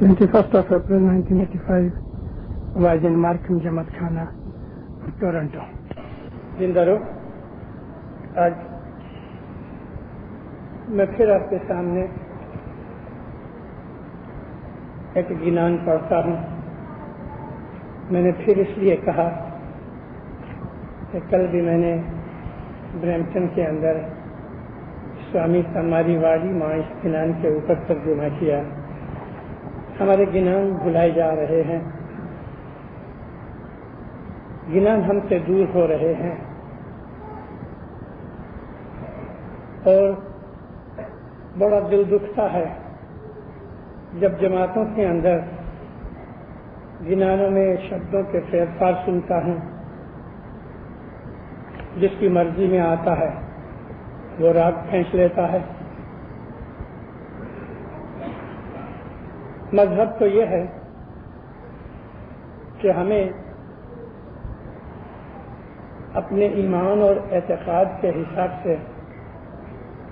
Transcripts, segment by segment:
21st of April 1985, was in Markham Jamaat Khana, Toronto. जिंदारो आज मैं फिर आपके सामने एक गिनान पढ़ता हूँ। मैंने फिर इसलिए कहा कि कल भी मैंने ब्रैम्पटन के अंदर स्वामी समारीवाड़ी मां इस गिनान के ऊपर तर्जुमा किया। हमारे गिनान भुलाए जा रहे हैं, गिनान हमसे दूर हो रहे हैं और बड़ा दिल दुखता है जब जमातों के अंदर गिनानों में शब्दों के फेरफार सुनता हूँ। जिसकी मर्जी में आता है वो राग खींच लेता है। मजहब तो ये है कि हमें अपने ईमान और एतकाद के हिसाब से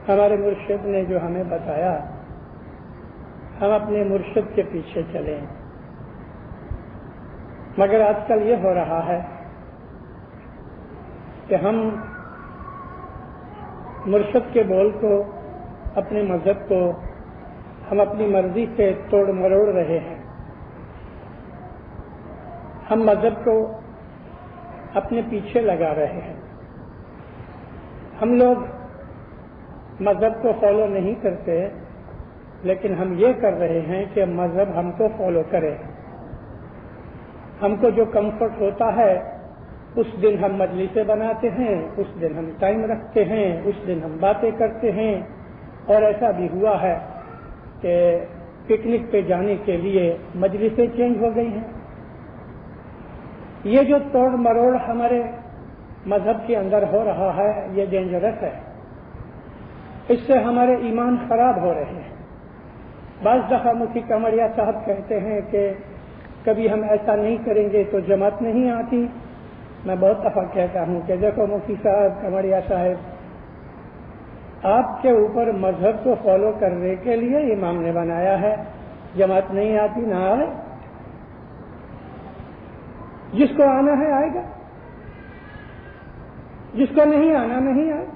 हमारे मुर्शिद ने जो हमें बताया, हम अपने मुर्शिद के पीछे चलें। मगर आजकल ये हो रहा है कि हम मुर्शिद के बोल को, अपने मजहब को हम अपनी मर्जी से तोड़ मरोड़ रहे हैं। हम मजहब को अपने पीछे लगा रहे हैं। हम लोग मजहब को फॉलो नहीं करते, लेकिन हम ये कर रहे हैं कि मजहब हमको फॉलो करे। हमको जो कंफर्ट होता है उस दिन हम मजलिसें बनाते हैं, उस दिन हम टाइम रखते हैं, उस दिन हम बातें करते हैं। और ऐसा भी हुआ है कि पिकनिक पे जाने के लिए मजलिसें चेंज हो गई हैं। ये जो तोड़ मरोड़ हमारे मजहब के अंदर हो रहा है, ये डेंजरस है। इससे हमारे ईमान खराब हो रहे हैं। बाज़ दफा मुफ्ती कमरिया साहब कहते हैं कि कभी हम ऐसा नहीं करेंगे तो जमात नहीं आती। मैं बहुत दफा कहता हूं कि देखो मुफ्ती साहब, कमरिया साहब, आपके ऊपर मजहब को फॉलो करने के लिए इमाम ने बनाया है। जमात नहीं आती ना आए, जिसको आना है आएगा, जिसको नहीं आना नहीं आए।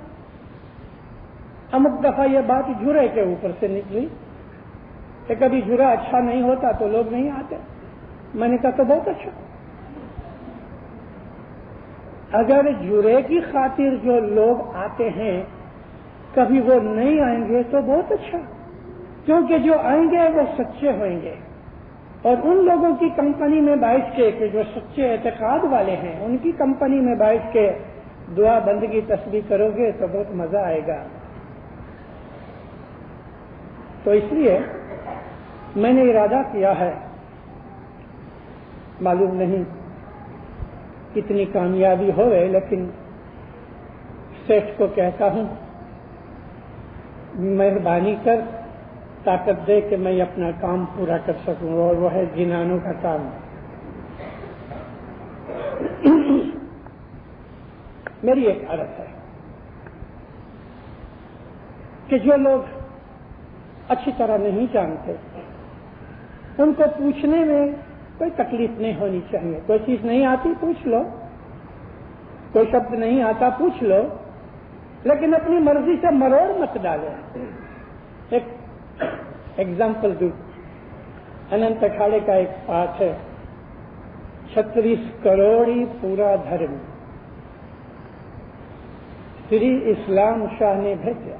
अमुक दफा ये बात जुरे के ऊपर से निकली कि कभी जुरा अच्छा नहीं होता तो लोग नहीं आते। मैंने कहा तो बहुत अच्छा। अगर जुरे की खातिर जो लोग आते हैं कभी वो नहीं आएंगे तो बहुत अच्छा, क्योंकि जो आएंगे वो सच्चे होंगे। और उन लोगों की कंपनी में बैठ के कि जो सच्चे एतकाद वाले हैं, उनकी कंपनी में बैठ के दुआ बंदगी तस्बीह करोगे तो बहुत मजा आएगा। तो इसलिए मैंने इरादा किया है, मालूम नहीं कितनी कामयाबी होवे, लेकिन सेठ को कहता हूं मेहरबानी कर ताकत दे कि मैं अपना काम पूरा कर सकूं, और वो है गिनानों का काम। मेरी एक अर्ज है कि जो लोग अच्छी तरह नहीं जानते उनको पूछने में कोई तकलीफ नहीं होनी चाहिए। कोई चीज नहीं आती पूछ लो, कोई शब्द नहीं आता पूछ लो, लेकिन अपनी मर्जी से मरोड़ मत डालो। एक एग्जाम्पल दूं, अनंत अखाड़े का एक पाठ है, 36 करोड़ी पूरा धर्म श्री इस्लाम शाह ने भेजा।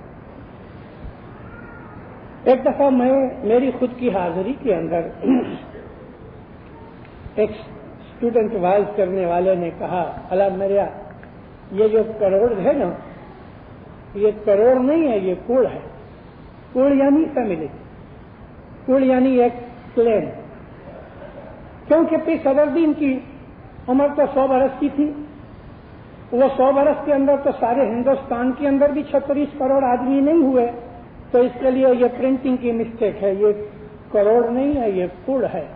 एक दफा मेरी खुद की हाजिरी के अंदर एक स्टूडेंट वाइज करने वाले ने कहा, अला मेरा ये जो करोड़ है ना, ये करोड़ नहीं है, ये कुल है। कुल यानी फैमिली, कुल यानी एक प्लेन। क्योंकि पी सदरुद्दीन की उम्र तो 100 बरस की थी। वो 100 बरस के अंदर तो सारे हिंदुस्तान के अंदर भी 36 करोड़ आदमी नहीं हुए, तो इसके लिए ये प्रिंटिंग की मिस्टेक है। ये करोड़ नहीं है, ये कुल है।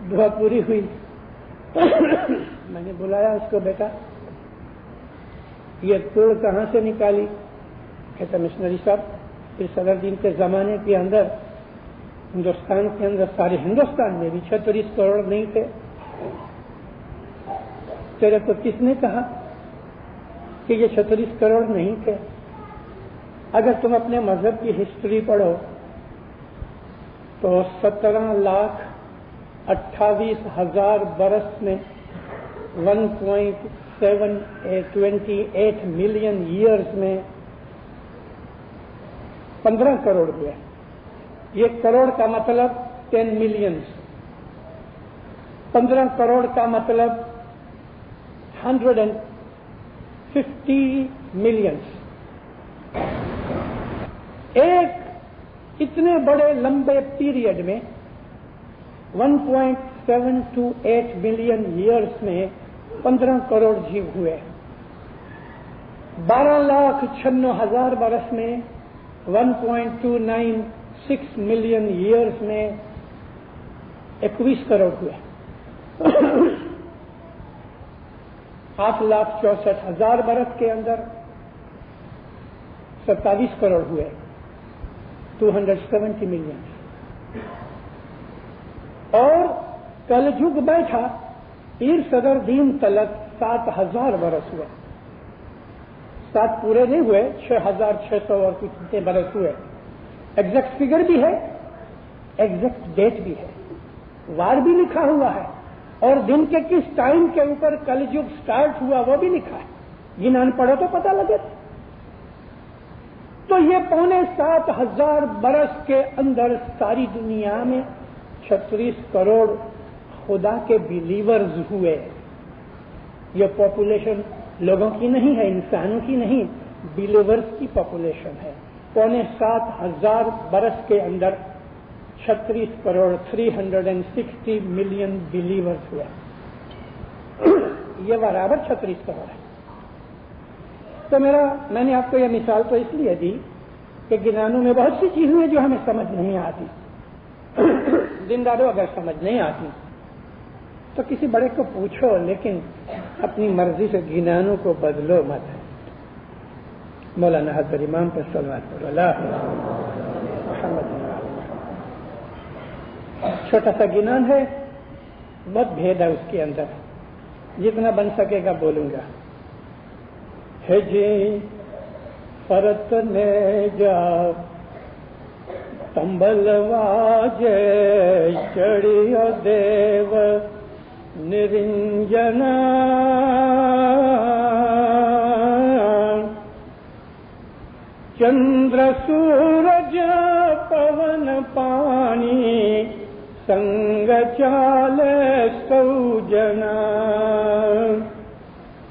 दुआ पूरी हुई। मैंने बुलाया उसको, बेटा ये कुल कहां से निकाली? कहता मिशनरी साहब پھر صدر دین کے زمانے کے اندر ہندوستان کے اندر سارے ہندوستان میں بھی 36 کروڑ نہیں تھے. تیرے کو کس نے کہا کہ یہ 36 کروڑ نہیں تھے؟ اگر تم اپنے مذہب کی ہسٹری پڑھو تو 17,28,000 برس میں 1.728 ملین ایئرز میں 15 کروڑ ہوئے. یہ کروڑ کا مطلب 10 ملینز، 15 کروڑ کا مطلب 150 ملینز. ایک اتنے بڑے لمبے پیریڈ میں 1.728 ملین ایئرز میں 15 کروڑ جیو ہوئے. 12,96,000 برس میں 1.296 ملین ایئرز میں 21 کروڑ ہوئے. 8,64,000 برس کے اندر 27 کروڑ ہوئے، 270 ملین. اور کل جگ بیٹھا پیر صدر دین تلک 7,000 برس ہوئے. 7 پورے نہیں ہوئے، 6,600 اور کتنے برس ہوئے. ایگزیکٹ فگر بھی ہے، ایگزیکٹ ڈیٹ بھی ہے، وار بھی لکھا ہوا ہے، اور دن کے کس ٹائم کے اوپر کل جگ سٹارٹ ہوا وہ بھی لکھا ہے. گنان پڑھو تو پتہ لگے. تو یہ 7,500 برس کے اندر ساری دنیا میں 36 کروڑ خدا کے بلیورز ہوئے. یہ پاپولیشن لوگوں کی نہیں ہے، انسانوں کی نہیں، بلیورز کی پاپولیشن ہے. 7,500 برس کے اندر 36 کروڑ 360 ملین بلیورز ہوئے. یہ برابر 36 کروڑ ہے. تو میں نے آپ کو یہ مثال تو اس لیے دی کہ گنانوں میں بہت سی چیزیں ہیں جو ہمیں سمجھ نہیں آتی. دینداروں اگر سمجھ نہیں آتی تو کسی بڑے کو پوچھو، لیکن اپنی مرضی سے گنانوں کو بدلو مت. مولانا حضرت امام پر صلوات اللہ محمد. چھوٹا سا گنان ہے، بہت بھید ہے اس کے اندر، جتنا بن سکے گا بولوں گا. ہے جی فرت نے جا تمبل واجے چڑیو دیو نرنجنا چندر سورج پون پانی سنگ چال سوجنا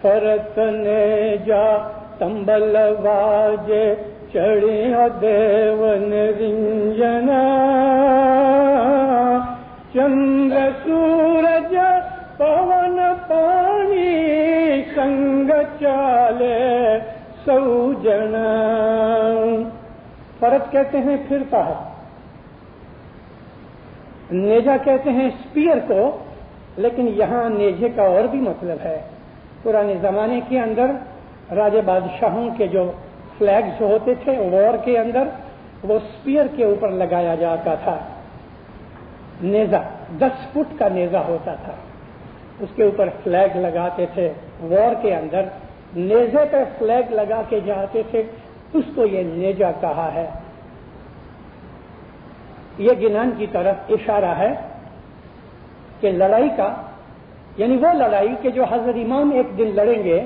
فرت نے جا تمبل واجے چڑیو دیو نرنجنا چندر سورج پون پانی سنگ چالے سوجنا. فرت کہتے ہیں پھرتا ہے، نیجا کہتے ہیں اسپیئر کو، لیکن یہاں نیجے کا اور بھی مطلب ہے. پرانے زمانے کے اندر راجے بادشاہوں کے جو فلیگز ہوتے تھے وار کے اندر، وہ اسپیئر کے اوپر لگایا جاتا تھا. نیزا 10 فٹ کا نیزا ہوتا تھا، اس کے اوپر فلیگ لگاتے تھے. وار کے اندر نیزے پہ فلیگ لگا کے جاتے تھے، اس کو یہ نیجا کہا ہے. یہ گنان کی طرف اشارہ ہے کہ لڑائی کا، یعنی وہ لڑائی کہ جو حضرت امام ایک دن لڑیں گے،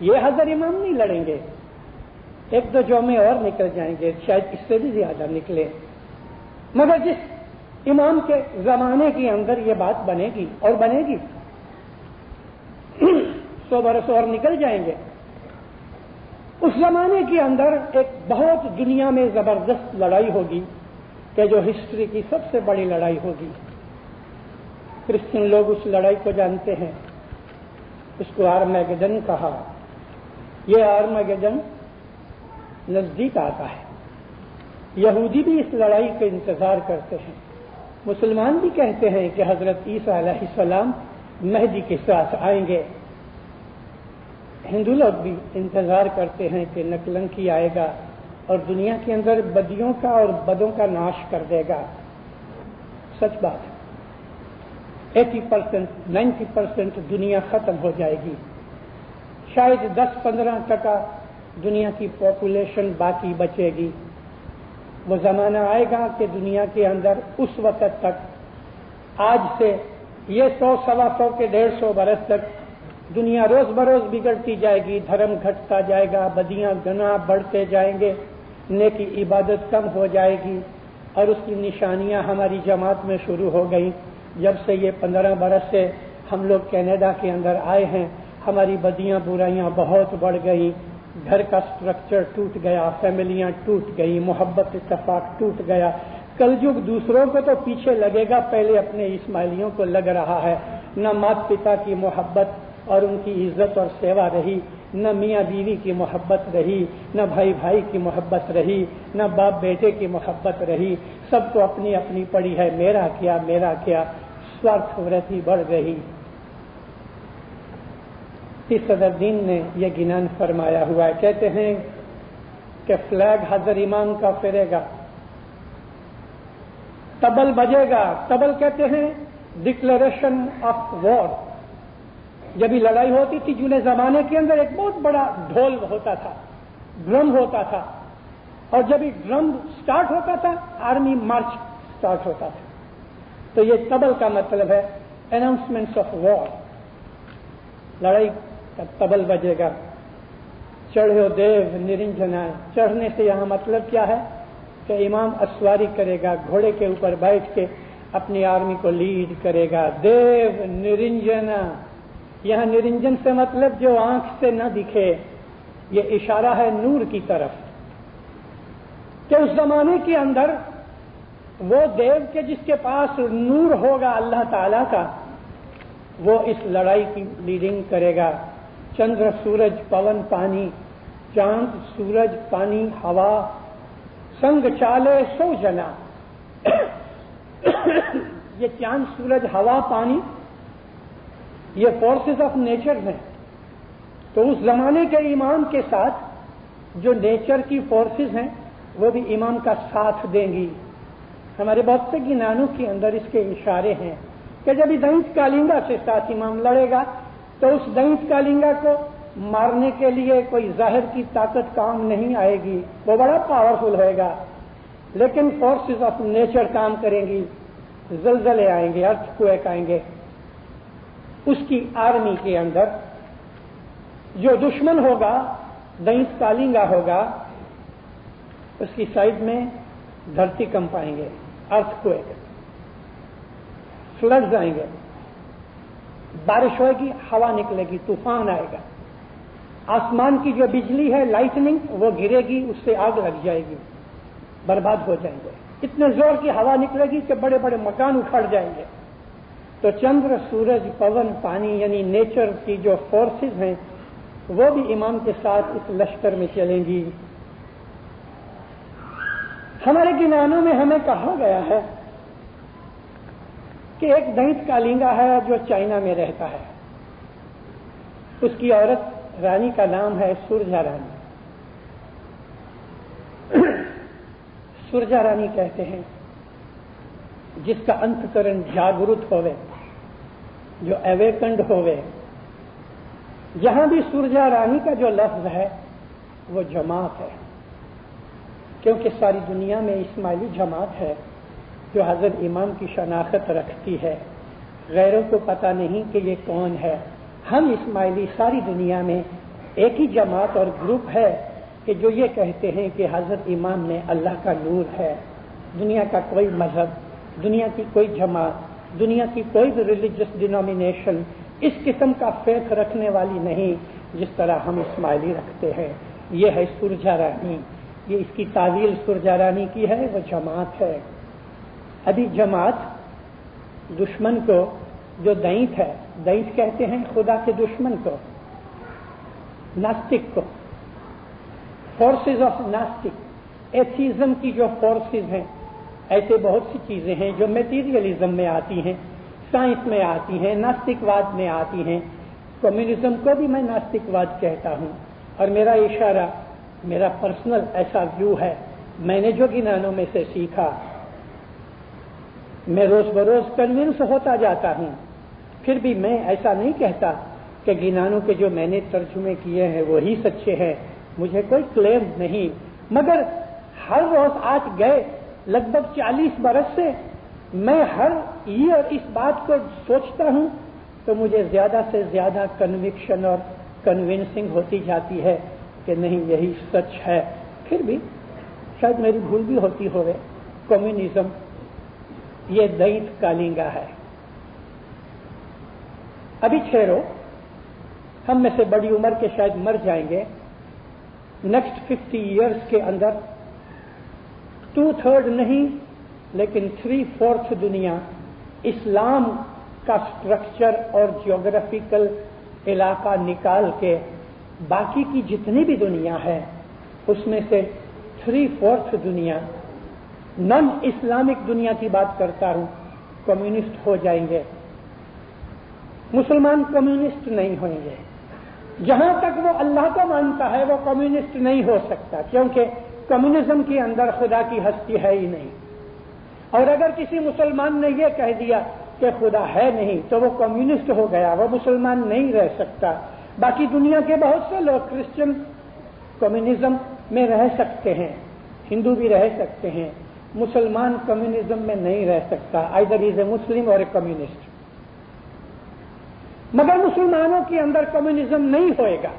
یہ حضرت امام نہیں لڑیں گے، 1-2 جومے اور نکل جائیں گے، شاید اس سے بھی زیادہ نکلے، مگر جس امام کے زمانے کے اندر یہ بات بنے گی اور بنے گی 100 برس اور نکل جائیں گے. اس زمانے کے اندر ایک بہت دنیا میں زبردست لڑائی ہوگی کہ جو ہسٹری کی سب سے بڑی لڑائی ہوگی. کرسچن لوگ اس لڑائی کو جانتے ہیں، اس کو آرمیگیڈن کہا. یہ آرمیگیڈن نزدیک آتا ہے. یہودی بھی اس لڑائی کا انتظار کرتے ہیں، مسلمان بھی کہتے ہیں کہ حضرت عیسیٰ علیہ السلام مہدی کے ساتھ آئیں گے. ہندو لوگ بھی انتظار کرتے ہیں کہ نکلنکی آئے گا اور دنیا کے اندر بدیوں کا اور بدوں کا ناش کر دے گا. سچ بات ہے. 80%, 90% دنیا ختم ہو جائے گی. شاید 10-15% دنیا کی پاپولیشن باقی بچے گی. وہ زمانہ آئے گا کہ دنیا کے اندر اس وقت تک، آج سے یہ 100-125 کے 150 برس تک دنیا روز بروز بگڑتی جائے گی، دھرم گھٹتا جائے گا، بدیاں گناہ بڑھتے جائیں گے، نیکی عبادت کم ہو جائے گی. اور اس کی نشانیاں ہماری جماعت میں شروع ہو گئی. جب سے یہ 15 برس سے ہم لوگ کینیڈا کے اندر آئے ہیں، ہماری بدیاں برائیاں بہت بڑھ گئی. گھر کا سٹرکچر ٹوٹ گیا، فیملیاں ٹوٹ گئی، محبت اتفاق ٹوٹ گیا. کلجگ دوسروں کو تو پیچھے لگے گا، پہلے اپنے اسماعیلیوں کو لگ رہا ہے. نہ مات پتا کی محبت اور ان کی عزت اور سیوا رہی، نہ میاں بیوی کی محبت رہی، نہ بھائی بھائی کی محبت رہی، نہ باپ بیٹے کی محبت رہی. سب کو اپنی اپنی پڑی ہے، میرا کیا میرا کیا. سوارتھ ورتی بڑھ گئی. صدر دین نے یہ گنان فرمایا ہوا ہے. کہتے ہیں کہ فلیگ حضر امام کا پھرے گا، تبل بجے گا. تبل کہتے ہیں ڈکلریشن آف وار. جب یہ لڑائی ہوتی تھی جونے زمانے کے اندر ایک بہت بڑا ڈھول ہوتا تھا، ڈرم ہوتا تھا، اور جب یہ ڈرم سٹارٹ ہوتا تھا آرمی مارچ سٹارٹ ہوتا تھا. تو یہ تبل کا مطلب ہے اناؤنسمنٹس آف وار. لڑائی کا تبل بجے گا. چڑھو دیو نرنجنا. چڑھنے سے یہاں مطلب کیا ہے کہ امام اسواری کرے گا، گھوڑے کے اوپر بیٹھ کے اپنی آرمی کو لیڈ کرے گا. دیو نرنجنا. یہاں نرنجن سے مطلب جو آنکھ سے نہ دکھے، یہ اشارہ ہے نور کی طرف، کہ اس زمانے کے اندر وہ دیو کے جس کے پاس نور ہوگا اللہ تعالی کا، وہ اس لڑائی کی لیڈنگ کرے گا. چندر سورج پون پانی، چاند سورج پانی ہوا، سنگ چالے سو جنا. یہ چاند سورج ہوا پانی یہ فورسز آف نیچر ہیں. تو اس زمانے کے امام کے ساتھ جو نیچر کی فورسز ہیں وہ بھی امام کا ساتھ دیں گی. ہمارے بہت سے گنانوں کے اندر اس کے اشارے ہیں کہ جب دینت کالنگا سے ساتھ امام لڑے گا تو اس دینت کالنگا کو مارنے کے لیے کوئی ظاہر کی طاقت کام نہیں آئے گی، وہ بڑا پاورفل ہوئے گا، لیکن فورسز آف نیچر کام کریں گی. زلزلے آئیں گے، ارتھ کویک آئیں گے. اس کی آرمی کے اندر جو دشمن ہوگا، دینت کالنگا ہوگا، اس کی سائڈ میں دھرتی کمپ آئیں گے، ارتھ کویک، فلڈز آئیں گے، بارش ہوئے گی، ہوا نکلے گی، طوفان آئے گا. آسمان کی جو بجلی ہے لائٹننگ وہ گرے گی، اس سے آگ لگ جائے گی، برباد ہو جائیں گے. اتنے زور کی ہوا نکلے گی کہ بڑے بڑے مکان اکھڑ جائیں گے. تو چندر سورج پون پانی یعنی نیچر کی جو فورسز ہیں وہ بھی امام کے ساتھ اس لشکر میں چلیں گی. ہمارے گنانوں میں ہمیں کہا گیا ہے کہ ایک دینت کالنگا ہے جو چائنا میں رہتا ہے. اس کی عورت رانی کا نام ہے سرجا رانی. سرجا رانی کہتے ہیں جس کا انتکرن جاگرت ہوئے، جو اویکنڈ ہوئے. جہاں بھی سرجا رانی کا جو لفظ ہے وہ جماعت ہے، کیونکہ ساری دنیا میں اسماعیلی جماعت ہے جو حضرت امام کی شناخت رکھتی ہے. غیروں کو پتہ نہیں کہ یہ کون ہے. ہم اسماعیلی ساری دنیا میں ایک ہی جماعت اور گروپ ہے کہ جو یہ کہتے ہیں کہ حضرت امام میں اللہ کا نور ہے. دنیا کا کوئی مذہب، دنیا کی کوئی جماعت، دنیا کی کوئی بھی ریلیجس ڈینومینیشن اس قسم کا فیتھ رکھنے والی نہیں جس طرح ہم اسماعیلی رکھتے ہیں. یہ ہے سرجا رانی. یہ اس کی تعویل سرجا رانی کی ہے، وہ جماعت ہے. ابھی جماعت دشمن کو جو دینت ہے، دینت کہتے ہیں خدا کے دشمن کو، ناستک کو، فورسز آف ناستک، ایتھیزم کی جو فورسز ہیں. ایسے بہت سی چیزیں ہیں جو میٹیریلزم میں آتی ہیں، سائنس میں آتی ہیں، ناستک واد میں آتی ہیں. کمیونزم کو بھی میں ناستک واد کہتا ہوں. اور میرا اشارہ میرا پرسنل ایسا ویو ہے. میں نے جو گنانوں میں سے سیکھا میں روز بروز کنونس ہوتا جاتا ہوں. پھر بھی میں ایسا نہیں کہتا کہ گنانوں کے جو میں نے ترجمے کیے ہیں وہی سچے ہیں. مجھے کوئی کلیم نہیں، مگر ہر روز آج گئے لگ بھگ 40 برس سے میں ہر ایئر اس بات کو سوچتا ہوں تو مجھے زیادہ سے زیادہ کنوکشن اور کنونسنگ ہوتی جاتی ہے کہ نہیں یہی سچ ہے. پھر بھی شاید میری بھول بھی ہوتی ہوئے. کمیونزم یہ دینت کالنگا ہے. ابھی ٹھہرو، ہم میں سے بڑی عمر کے شاید مر جائیں گے. نیکسٹ 50 ایئرس کے اندر 2/3 نہیں لیکن 3/4 دنیا اسلام کا سٹرکچر اور جیوگرافیکل علاقہ نکال کے باقی کی جتنی بھی دنیا ہے اس میں سے 3/4 دنیا نان اسلامک دنیا کی بات کرتا ہوں کمیونسٹ ہو جائیں گے. مسلمان کمیونسٹ نہیں ہوئیں گے. جہاں تک وہ اللہ کو مانتا ہے وہ کمیونسٹ نہیں ہو سکتا، کیونکہ کمیونزم کے اندر خدا کی ہستی ہے ہی نہیں. اور اگر کسی مسلمان نے یہ کہہ دیا کہ خدا ہے نہیں تو وہ کمیونسٹ ہو گیا، وہ مسلمان نہیں رہ سکتا. باقی دنیا کے بہت سے لوگ کرسچن کمیونزم میں رہ سکتے ہیں، ہندو بھی رہ سکتے ہیں. مسلمان کمیونزم میں نہیں رہ سکتا. آئدر از اے مسلم اور اے کمیونسٹ. مگر مسلمانوں کے اندر کمیونزم نہیں ہوئے گا.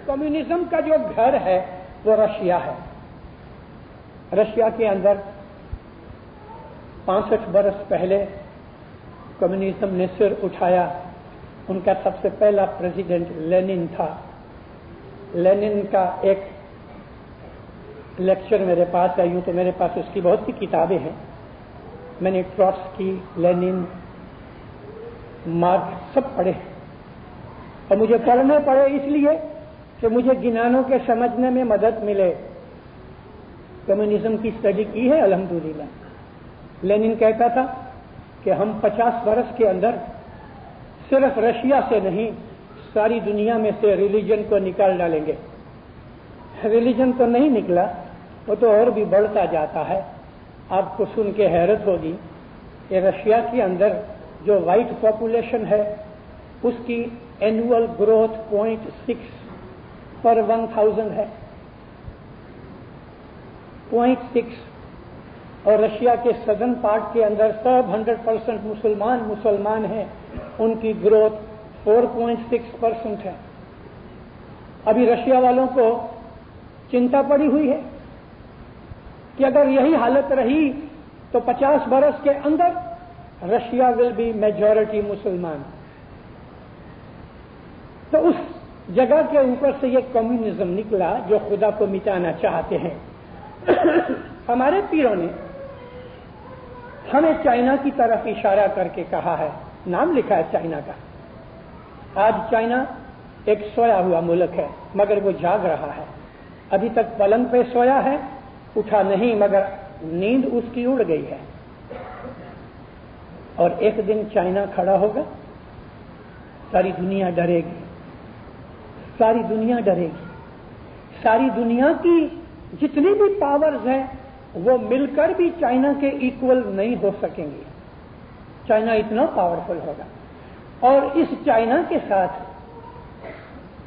کمیونزم کا جو گھر ہے وہ رشیا ہے. رشیا کے اندر 65 برس پہلے کمیونزم نے سر اٹھایا. ان کا سب سے پہلا پریزیڈنٹ لینن تھا. لینن کا ایک لیکچر میرے پاس ہے، یوں تو میرے پاس اس کی بہت سی کتابیں ہیں. میں نے ٹروٹسکی، لینن، مارکس سب پڑھے اور مجھے پڑھنے پڑے اس لیے کہ مجھے گنانوں کے سمجھنے میں مدد ملے. کمیونزم کی اسٹڈی کی ہے الحمدللہ. لینن کہتا تھا کہ ہم 50 برس کے اندر صرف رشیا سے نہیں ساری دنیا میں سے ریلیجن کو نکال ڈالیں گے. ریلیجن تو نہیں نکلا، وہ تو اور بھی بڑھتا جاتا ہے. آپ کو سن کے حیرت ہوگی کہ رشیا کے اندر جو وائٹ پاپولیشن ہے اس کی اینوئل گروتھ 0.6 پر 1000 ہے. 0.6. اور رشیا کے سدرن پارٹ کے اندر سب 100% مسلمان ہیں، ان کی گروتھ 4.6% ہے. ابھی رشیا والوں کو چنتا پڑی ہوئی ہے کہ اگر یہی حالت رہی تو 50 برس کے اندر رشیا ول بی میجورٹی مسلمان. تو اس جگہ کے اوپر سے یہ کمیونزم نکلا جو خدا کو مٹانا چاہتے ہیں. ہمارے پیروں نے ہمیں چائنا کی طرف اشارہ کر کے کہا ہے، نام لکھا ہے چائنا کا. آج چائنا ایک سویا ہوا ملک ہے مگر وہ جاگ رہا ہے. ابھی تک پلنگ پہ سویا ہے، اٹھا نہیں، مگر نیند اس کی اڑ گئی ہے. اور ایک دن چائنا کھڑا ہوگا، ساری دنیا ڈرے گی. ساری دنیا ڈرے گی. ساری دنیا کی جتنی بھی پاورز ہیں وہ مل کر بھی چائنا کے ایکول نہیں ہو سکیں گے. چائنا اتنا پاورفل ہوگا. اور اس چائنا کے ساتھ،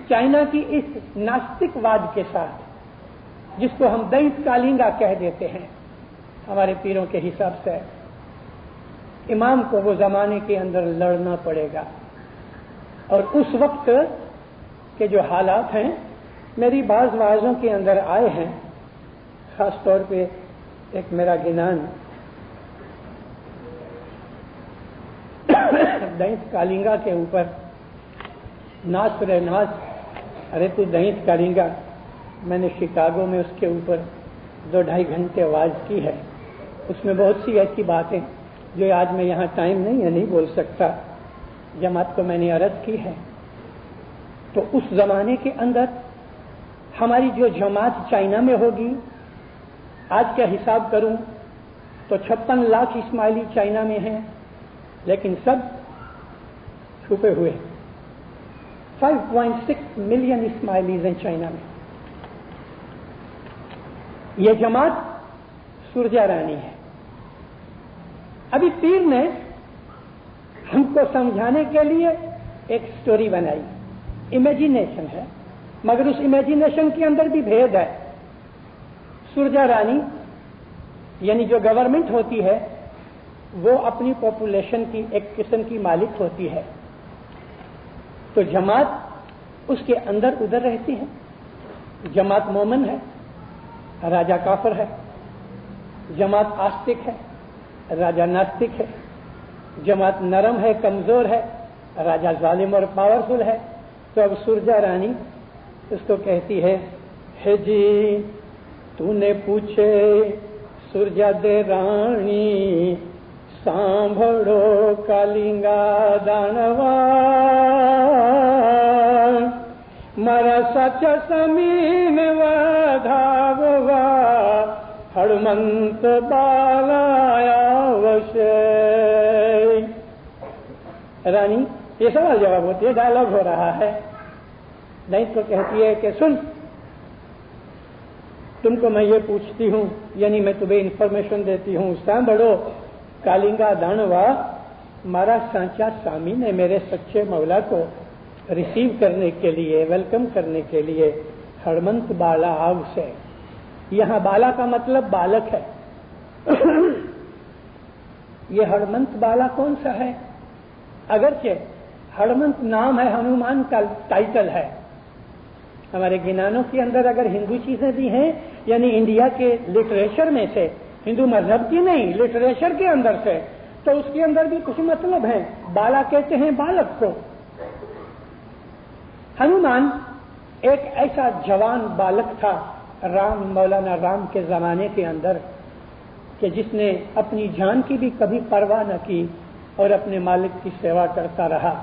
چائنا کی اس ناستک واد کے ساتھ جس کو ہم دینت کالنگا کہہ دیتے ہیں، ہمارے پیروں کے حساب سے امام کو وہ زمانے کے اندر لڑنا پڑے گا. اور اس وقت کے جو حالات ہیں میری بعض واعظوں کے اندر آئے ہیں، خاص طور پہ ایک میرا گنان دینت کالنگا کے اوپر، ناصر ناز، ارے تو دینت کالنگا. میں نے شکاگو میں اس کے اوپر 2-2.5 گھنٹے واعظ کی ہے. اس میں بہت سی ایسی باتیں جو آج میں یہاں ٹائم نہیں ہے نہیں بول سکتا، جماعت کو میں نے عرض کی ہے. تو اس زمانے کے اندر ہماری جو جماعت چائنا میں ہوگی، آج کا حساب کروں تو 56 لاکھ اسماعیلی چائنا میں ہیں، لیکن سب چھپے ہوئے. 5.6 ملین اسماعیلیز ہیں چائنا میں. یہ جماعت سرجا رانی ہے. ابھی پیر نے ہم کو سمجھانے کے لیے ایک سٹوری بنائی. امیجینیشن ہے مگر اس امیجینیشن کے اندر بھی بھید ہے. سرجا رانی یعنی جو گورنمنٹ ہوتی ہے وہ اپنی پاپولیشن کی ایک قسم کی مالک ہوتی ہے. تو جماعت اس کے اندر ادھر رہتی ہے. جماعت مومن ہے، راجا کافر ہے. جماعت آستک ہے، راجا ناستک ہے. جماعت نرم ہے، کمزور ہے، راجا ظالم اور پاورفل ہے. تو اب سرجا رانی اس کو کہتی ہے جی تو نے پوچھے سرجا دے رانی سانبھڑو کالنگا دانوا مارا سچ سمین ودھاوا ہڑمنت بالایا وشے. رانی یہ سوال جواب ہوتی ہے، ڈائلاگ ہو رہا ہے. نہیں تو کہتی ہے کہ سن، تم کو میں یہ پوچھتی ہوں، یعنی میں تمہیں انفارمیشن دیتی ہوں. سانبھڑو کالنگا دانوا مارا سانچا سامی نے میرے سچے مولا کو ریسیو کرنے کے لیے، ویلکم کرنے کے لیے ہڑمنت بالا آو سے. یہاں بالا کا مطلب بالک ہے. یہ ہڑمنت بالا کون سا ہے؟ اگرچہ ہڑمنت نام ہے، ہنومان کا ٹائٹل ہے. ہمارے گنانوں کے اندر اگر ہندو چیزیں بھی ہیں، یعنی انڈیا کے لٹریچر میں سے، ہندو مذہب کی نہیں، لٹریچر کے اندر سے، تو اس کے اندر بھی کچھ مطلب ہیں. بالا کہتے ہیں بالک کو. ہنومان ایک ایسا جوان بالک تھا مولانا رام کے زمانے کے اندر کہ جس نے اپنی جان کی بھی کبھی پرواہ نہ کی اور اپنے مالک کی سیوا کرتا رہا.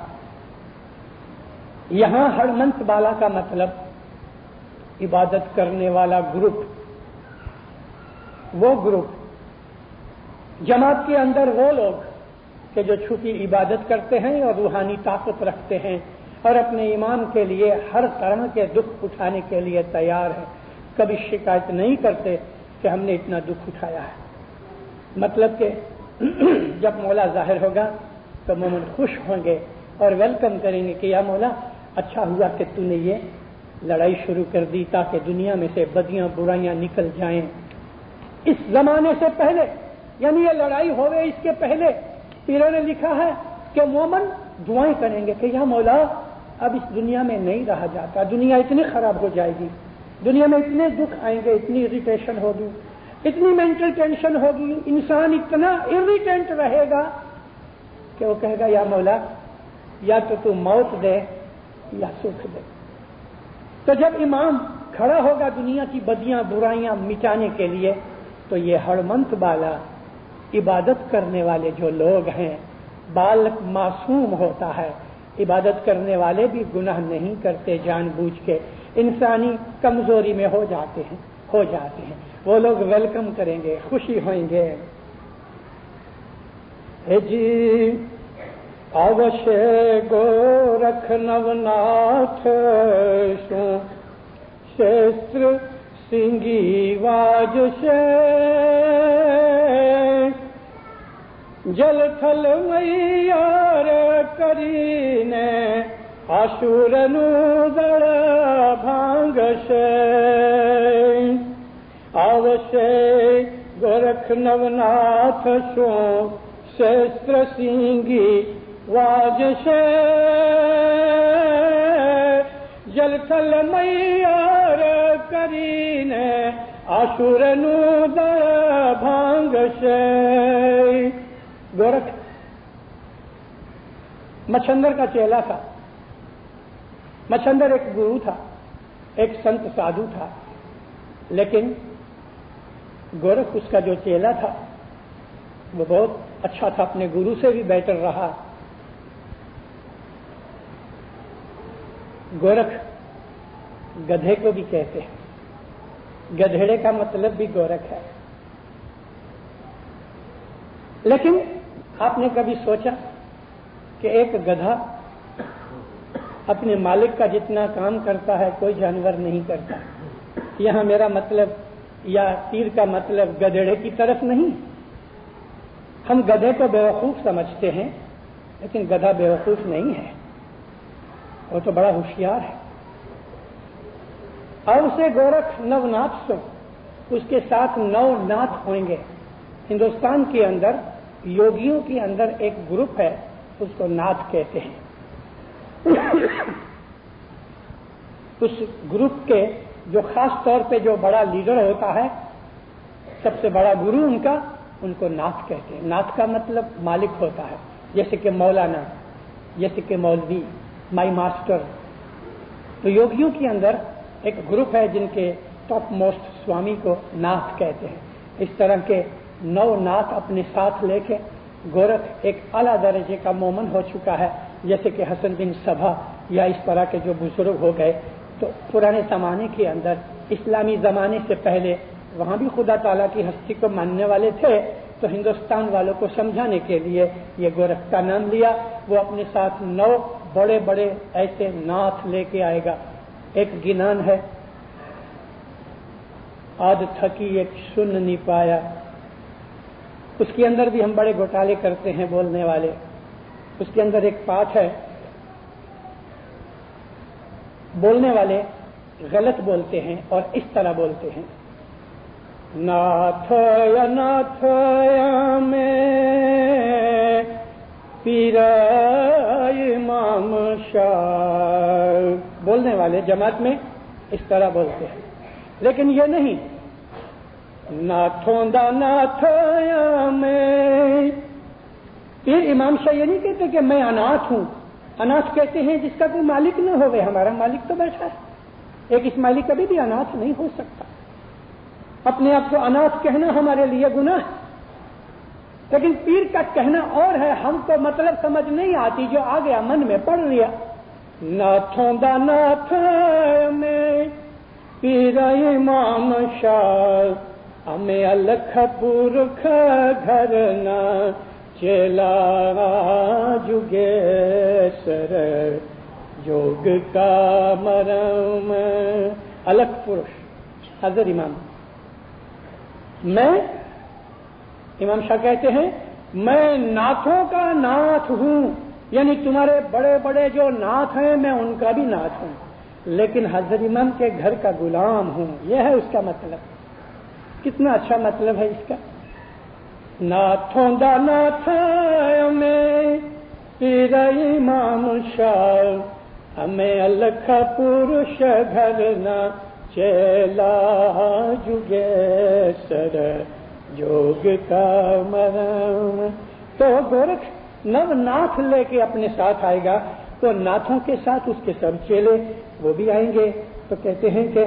یہاں ہڑمنت بالا کا مطلب عبادت کرنے والا گروپ. وہ گروپ جماعت کے اندر وہ لوگ کہ جو چھپی عبادت کرتے ہیں اور روحانی طاقت رکھتے ہیں اور اپنے ایمان کے لیے ہر طرح کے دکھ اٹھانے کے لیے تیار ہیں. کبھی شکایت نہیں کرتے کہ ہم نے اتنا دکھ اٹھایا ہے. مطلب کہ جب مولا ظاہر ہوگا تو مومن خوش ہوں گے اور ویلکم کریں گے کہ یا مولا اچھا ہوا کہ تو نے یہ لڑائی شروع کر دی تاکہ دنیا میں سے بدیاں برائیاں نکل جائیں. اس زمانے سے پہلے، یعنی یہ لڑائی ہوئے اس کے پہلے پیروں نے لکھا ہے کہ مومن دعائیں کریں گے کہ یا مولا اب اس دنیا میں نہیں رہا جاتا، دنیا اتنی خراب ہو جائے گی، دنیا میں اتنے دکھ آئیں گے، اتنی اریٹیشن ہوگی، اتنی مینٹل ٹینشن ہوگی، انسان اتنا اریٹینٹ رہے گا کہ وہ کہے گا یا مولا یا تو موت دے یا سکھ دے. تو جب امام کھڑا ہوگا دنیا کی بدیاں برائیاں مٹانے کے لیے تو یہ ہڑمنت بالا عبادت کرنے والے جو لوگ ہیں، بالک معصوم ہوتا ہے. عبادت کرنے والے بھی گناہ نہیں کرتے جان بوجھ کے، انسانی کمزوری میں ہو جاتے ہیں. وہ لوگ ویلکم کریں گے، خوشی ہوئیں گے. جی اوشے گورکھ نوناتھ شو شستر سنگی واج سے جل تھل میار کرینے آشور نودڑ بھانگ سے اوشے گورکھ نوناتھ شو شستر سنگی واج سے جل تھل میار کرینے آشور نودڑ بھانگ سے. گورکھ مچھندر کا چیلا تھا. مچھندر ایک گرو تھا، ایک سنت سادھو تھا، لیکن گورکھ اس کا جو چیلا تھا وہ بہت اچھا تھا، اپنے گرو سے بھی بیٹر رہا. گورکھ گدھے کو بھی کہتے ہیں، گدھڑے کا مطلب بھی گورکھ ہے. لیکن آپ نے کبھی سوچا کہ ایک گدھا اپنے مالک کا جتنا کام کرتا ہے کوئی جانور نہیں کرتا؟ یہاں میرا مطلب या तीर का मतलब गधेड़े की तरफ नहीं। हम गधे को बेवकूफ समझते हैं, लेकिन गधा बेवकूफ नहीं है, वो तो बड़ा होशियार है। अब से गोरख नवनाथ सो, उसके साथ नवनाथ होंगे। हिंदुस्तान के अंदर योगियों के अंदर एक ग्रुप है, उसको नाथ कहते हैं। उस ग्रुप के जो खास तौर पे जो बड़ा लीडर होता है, सबसे बड़ा गुरु उनका, उनको नाथ कहते हैं। नाथ का मतलब मालिक होता है, जैसे कि मौलाना, जैसे कि मौलवी, माई मास्टर। तो योगियों के अंदर एक ग्रुप है जिनके टॉप मोस्ट स्वामी को नाथ कहते हैं। इस तरह के नवनाथ अपने साथ लेके गोरख एक आला दर्जे का मोमन हो चुका है, जैसे कि हसन बिन सबा या इस तरह के जो बुजुर्ग हो गए। तो पुराने जमाने के अंदर, इस्लामी जमाने से पहले, वहां भी खुदा ताला की हस्ती को मानने वाले थे। तो हिंदुस्तान वालों को समझाने के लिए ये गोरख का नाम लिया। वो अपने साथ 9 बड़े बड़े ऐसे नाथ लेके आएगा। एक गिनान है, आद थकी एक सुन नहीं पाया, उसके अंदर भी हम बड़े घोटाले करते हैं बोलने वाले। उसके अंदर एक पाठ है, बोलने वाले गलत बोलते हैं और इस तरह बोलते हैं, नाथ अनाथ में पीरा इमाम शाह। बोलने वाले जमात में इस तरह बोलते हैं, लेकिन ये नहीं, नाथों दा नाथ में पीर इमाम शाह ये नहीं कहते कि मैं अनाथ हूं। अनाथ कहते हैं जिसका कोई मालिक न होवे, हमारा मालिक तो बैठा है। एक इस्माइली कभी भी अनाथ नहीं हो सकता। अपने आप को अनाथ कहना हमारे लिए गुनाह है, लेकिन पीर का कहना और है। हमको मतलब समझ नहीं आती, जो आ गया मन में पढ़ लिया। नाथों दा नाथ में पीर इमाम शाह, हमें अलख पुरख घर न चेला जुगेसर, योग का मरम। अलख पुरुष हजर इमाम। मैं, इमाम शाह कहते हैं, मैं नाथों का नाथ हूं, यानी तुम्हारे बड़े बड़े जो नाथ हैं मैं उनका भी नाथ हूं, लेकिन हजर इमाम के घर का गुलाम हूं। यह है उसका मतलब। कितना अच्छा मतलब है इसका। नाथों दा नाथ में पीर इमाम शाह, हमें अलख पुरुष घर न चेला जुगेसर, योग का मरम। तो गोरख नवनाथ लेके अपने साथ आएगा, तो नाथों के साथ उसके सब चेले वो भी आएंगे। तो कहते हैं कि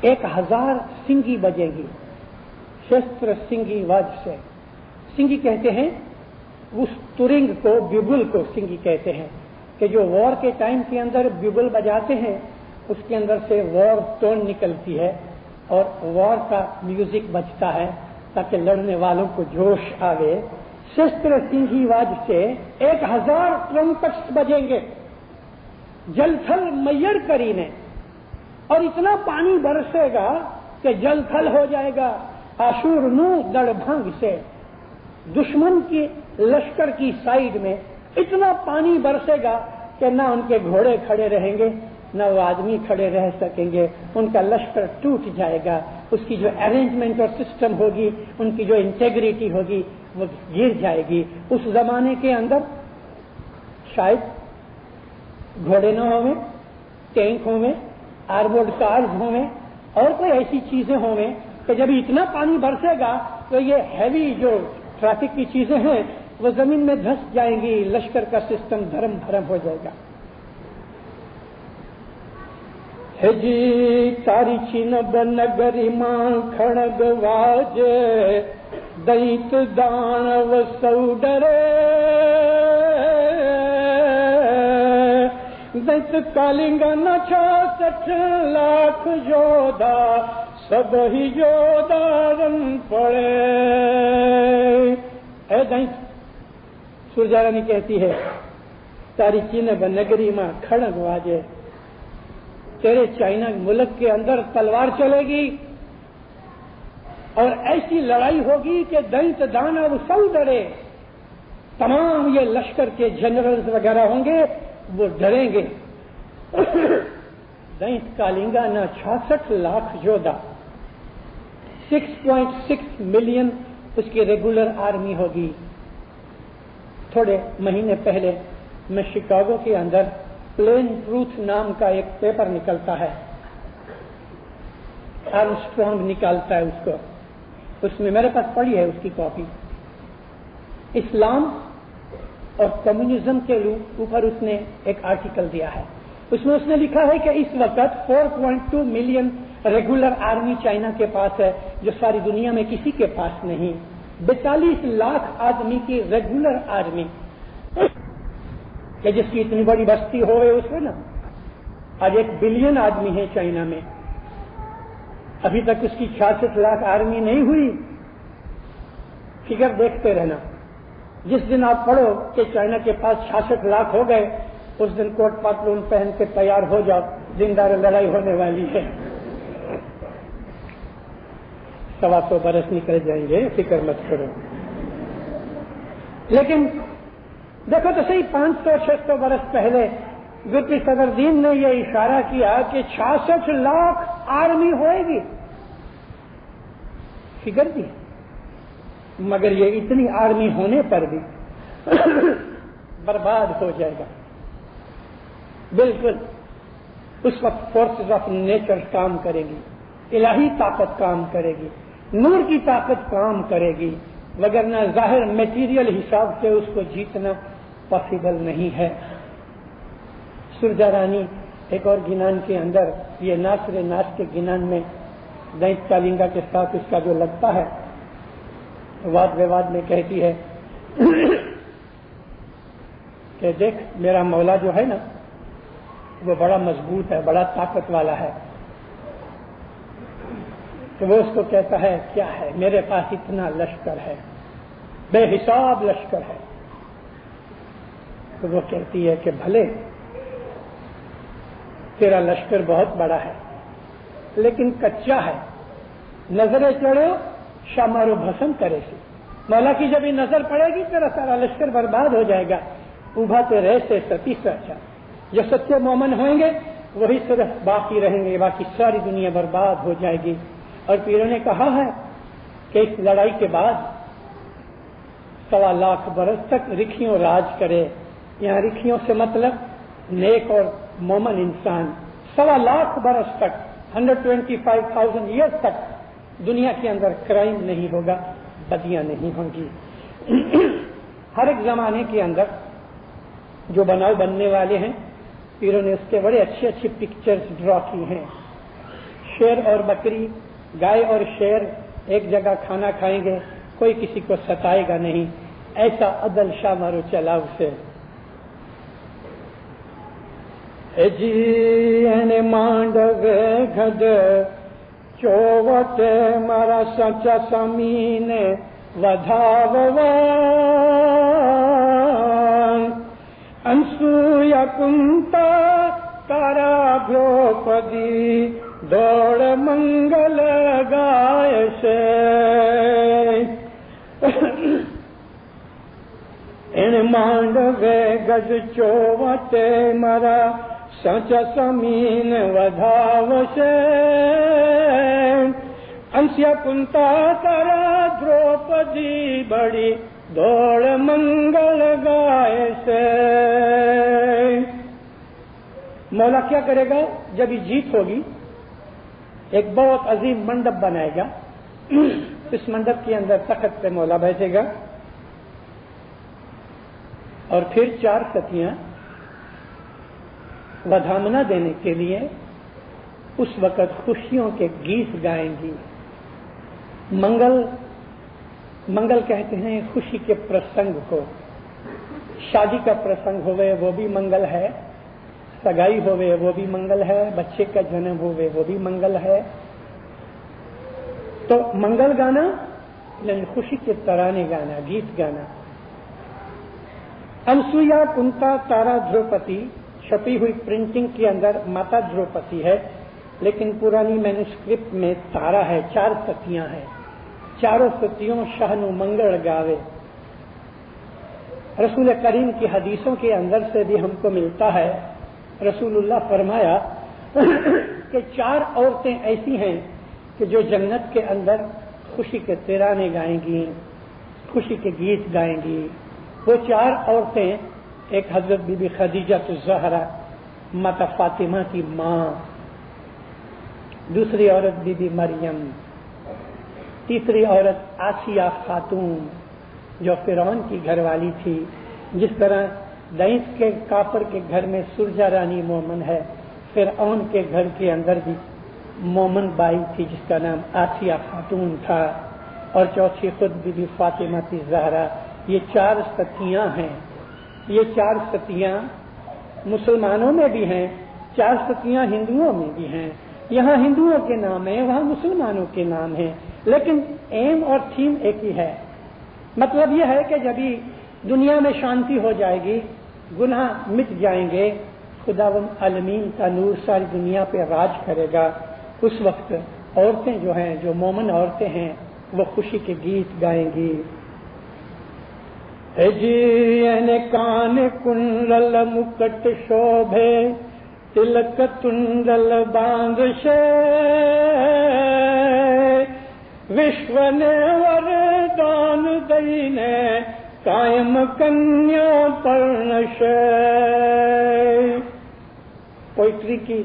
1000 सिंगी बजेगी, शस्त्र सिंगी वाज से। सिंगी कहते हैं उस तुरिंग को, ब्यूगल को सिंगी कहते हैं, कि जो वॉर के टाइम के अंदर ब्यूगल बजाते हैं, उसके अंदर से वॉर टोन निकलती है और वॉर का म्यूजिक बजता है ताकि लड़ने वालों को जोश आवे। शस्त्र सिंगी वाज से 1000 ट्रम्पेट्स बजेंगे जलथल मैयर करीने, और इतना पानी बरसेगा कि जलथल हो जाएगा। आशूर नू दड़भंग से दुश्मन की लश्कर की साइड में इतना पानी बरसेगा कि ना उनके घोड़े खड़े रहेंगे, न वो आदमी खड़े रह सकेंगे। उनका लश्कर टूट जाएगा। उसकी जो अरेंजमेंट और सिस्टम होगी, उनकी जो इंटेग्रिटी होगी, वो गिर जाएगी। उस जमाने के अंदर शायद घोड़े न होंगे, टैंक होंगे, आर्मोर्ड कार्स होंगे और कोई ऐसी चीजें होंगे कि जब इतना पानी बरसेगा तो ये हैवी जो ट्रैफिक की चीजें हैं वो जमीन में धंस जाएंगी। लश्कर का सिस्टम धर्म भरम हो जाएगा। जी तारी छिन बनगरी मां खड़ग वाजे, दैत दानव सौ डरे, दैत कालिंग न 66 लाख योधा, सब ही योधा रन पड़े। ए दैत, सुरजा रानी कहती है, तारी चीन बनगरी में खड़ग वाजे, तेरे चाइना मुल्क के अंदर तलवार चलेगी और ऐसी लड़ाई होगी कि दैत दानव सब डरे। तमाम ये लश्कर के जनरल्स वगैरह होंगे, वो डरेंगे। दैत कालिंगा न 66 लाख योद्धा, 6.6 मिलियन उसकी रेगुलर आर्मी होगी। थोड़े महीने पहले मैं शिकागो के अंदर प्लेन ट्रूथ नाम का एक पेपर निकलता है, आर्मस्ट्रॉन्ग निकालता है उसको, उसमें मेरे पास पड़ी है उसकी कॉपी। इस्लाम और कम्युनिज्म के ऊपर उसने एक आर्टिकल दिया है। उसमें उसने लिखा है कि इस वक्त 4.2 मिलियन रेगुलर आर्मी चाइना के पास है, जो सारी दुनिया में किसी के पास नहीं। 42 लाख आदमी की रेगुलर आर्मी, कि जिसकी इतनी बड़ी बस्ती हो गई उसमें ना, आज 1 बिलियन आदमी है चाइना में, अभी तक उसकी 66 लाख आर्मी नहीं हुई। फिगर देखते रहना, जिस दिन आप पढ़ो कि चाइना के पास 66 लाख हो गए, उस दिन कोट पतलून पहन के तैयार हो जाओ, जिंदार लड़ाई होने वाली है। 125 बरस निकल जाएंगे, फिक्र मत करो। लेकिन देखो तो सही, 500-600 बरस पहले गुरप्रीत सदरुद्दीन ने यह इशारा किया कि 66 लाख आर्मी होएगी, फिगर दी। मगर ये इतनी आर्मी होने पर भी बर्बाद हो जाएगा। बिल्कुल उस वक्त फोर्सेस ऑफ नेचर काम करेगी, इलाही ताकत काम करेगी, नूर की ताकत काम करेगी, वगरना जाहिर मेटीरियल हिसाब से उसको जीतना पॉसिबल नहीं है। सुरजा रानी एक और गिनान के अंदर, ये नासरे नास के गिनान में दैत कालिंगा के साथ उसका जो लगता है, वाद विवाद में कहती है कि देख मेरा मौला जो है ना, वो बड़ा मजबूत है, बड़ा ताकत वाला है। तो वो उसको कहता है क्या है, मेरे पास इतना लश्कर है, बेहिसाब लश्कर है। तो वो कहती है कि भले तेरा लश्कर बहुत बड़ा है, लेकिन कच्चा है, नजरें चढ़ो शामारो भस्म करे से। मौला की जब ये नजर पड़ेगी तेरा सारा लश्कर बर्बाद हो जाएगा। उभाते रहे से सती से अच्छा, जो सच्चे मोमन होंगे वही सिर्फ बाकी रहेंगे, बाकी सारी दुनिया बर्बाद हो जाएगी। और पीरों ने कहा है कि इस लड़ाई के बाद 1.25 लाख बरस तक रिखियों राज करे। यहाँ रिखियों से मतलब नेक और मोमन इंसान। 1.25 लाख बरस तक, 125,000 ईयर्स तक दुनिया के अंदर क्राइम नहीं होगा, बदियां नहीं होंगी। हर एक जमाने के अंदर जो बनाव बनने वाले हैं, पीरों ने उसके बड़े अच्छे अच्छे पिक्चर्स ड्रॉ की हैं। शेर और बकरी, गाय और शेर एक जगह खाना खाएंगे, कोई किसी को सताएगा नहीं, ऐसा अदल शाह मारो चला उसे। जी मांडवे घड चोवटे मारा सचा समीने वधावन, अंसूया कुंता तारा द्रौपदी दौड़ मंगल गाय से। इन मांडवे गज चोवटे मारा सच समीन वधावसे, अंस्या कुंता तारा द्रौपदी बड़ी दौड़ मंगल गाय से। मौला क्या करेगा जब ये जीत होगी? एक बहुत अजीम मंडप बनाएगा, इस मंडप के अंदर तख्त पे मौला बैठेगा और फिर 4 सतियां वधामना देने के लिए उस वक़्त खुशियों के गीत गाएंगी। मंगल कहते हैं खुशी के प्रसंग को। शादी का प्रसंग होवे वो भी मंगल है, सगाई होवे वो भी मंगल है, बच्चे का जन्म होवे वो भी मंगल है। तो मंगल गाना यानी खुशी के तराने गाना, गीत गाना। अनसुईया कुंता तारा ध्रुपति छपी हुई प्रिंटिंग के अंदर माता ध्रुपति है, लेकिन पुरानी मैन्युस्क्रिप्ट में तारा है, 4 सतियां हैं। चारों सतियों शाहनु मंगल गावे। रसूल करीम की हदीसों के अंदर से भी हमको मिलता है, रसूलुल्लाह फरमाया कि 4 औरतें ऐसी हैं कि जो जन्नत के अंदर खुशी के तिराने गाएंगी, खुशी के गीत गाएंगी। वो 4 औरतें, एक हजरत बीबी खदीजा ज़हरा माता फातिमा की माँ, दूसरी औरत बीबी मरियम, तीसरी औरत आसिया खातून जो फिरौन की घरवाली थी। जिस तरह दैस के काफर के घर में सुरजा रानी मोमन है, फिरौन के घर के अंदर भी मोमन बाई थी जिसका नाम आसिया खातून था, और चौथी खुद बीबी फातिमा की ज़हरा। ये 4 सतियां हैं। ये 4 सतियां मुसलमानों में भी हैं, 4 सतियां हिंदुओं में भी हैं। यहाँ हिंदुओं के नाम है, वहाँ मुसलमानों के नाम है, लेकिन एम और थीम एक ही है। मतलब यह है कि जब भी दुनिया में शांति हो जाएगी, गुनाह मिट जाएंगे, खुदावंद आलमीन का नूर सारी दुनिया पे राज करेगा, उस वक्त औरतें जो हैं, जो मोमन औरतें हैं, वो खुशी के गीत गाएंगी। जी कान कुंडल मुकट शोभे, तिलक तुंडल बांध शे, विश्व ने वरदान दईने, कायम कन्या पर्ण शे। पोइट्री की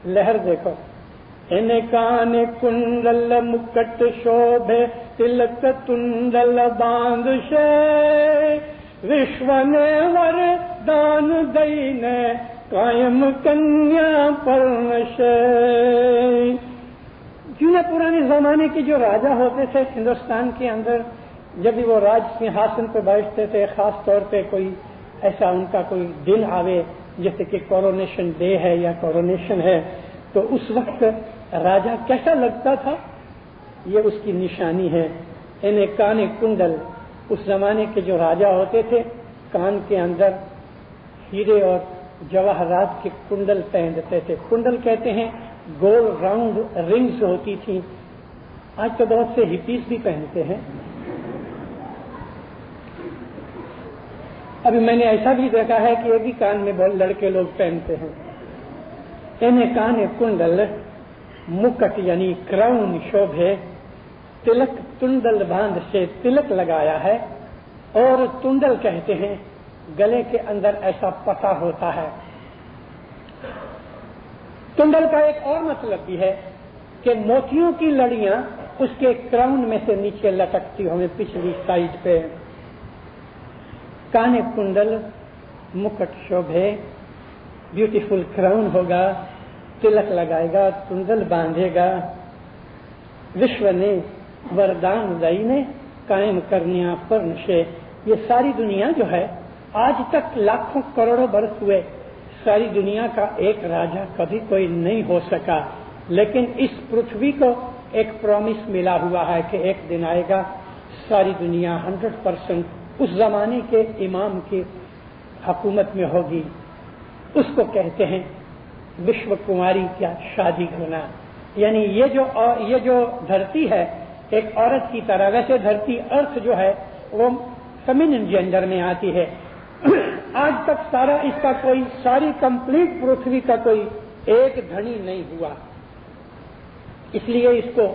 लहर देखो। इन कान कुंडल मुकट शोभे, तिलक तुंडल बांध शे, विश्व ने वरदान दईने, कायम कन्या पर्ण शे। क्यों पुराने जमाने के जो राजा होते थे हिंदुस्तान के अंदर, जब भी वो राज सिंहासन पर बैठते थे, खास तौर पे कोई ऐसा उनका कोई दिन आवे, जैसे कि कोरोनेशन डे है या कोरोनेशन है, तो उस वक्त राजा कैसा लगता था, ये उसकी निशानी है। इन्हें कान कुंडल, उस जमाने के जो राजा होते थे, कान के अंदर हीरे और जवाहरात के कुंडल पहनते थे। कुंडल कहते हैं गोल राउंड रिंग्स होती थी। आज तो बहुत से हिपीस भी पहनते हैं। अभी मैंने ऐसा भी देखा है कि एक ही कान में बहुत लड़के लोग पहनते हैं। इन्हें कान कुंडल मुकट यानी क्राउन शोभे, तिलक तुंडल बांध से तिलक लगाया है, और तुंडल कहते हैं गले के अंदर ऐसा पता होता है। तुंडल का एक और मतलब भी है कि मोतियों की लड़ियां उसके क्राउन में से नीचे लटकती होंगी पिछली साइड पे। काने कुंडल मुकुट शोभे, ब्यूटीफुल क्राउन होगा, तिलक लगाएगा, कुंडल बांधेगा। विश्व ने वरदान दई ने, कायम करनिया पर्ण से। ये सारी दुनिया जो है, आज तक लाखों करोड़ों बरस हुए, सारी दुनिया का एक राजा कभी कोई नहीं हो सका, लेकिन इस पृथ्वी को एक प्रॉमिस मिला हुआ है कि एक दिन आएगा सारी दुनिया 100% उस जमाने के इमाम की हुकूमत में होगी। उसको कहते हैं विश्व कुमारी का शादी होना। यानी ये जो धरती है एक औरत की तरह, वैसे धरती अर्थ जो है वो फेमिनिन जेंडर में आती है। आज तक सारी कंप्लीट पृथ्वी का कोई एक धनी नहीं हुआ, इसलिए इसको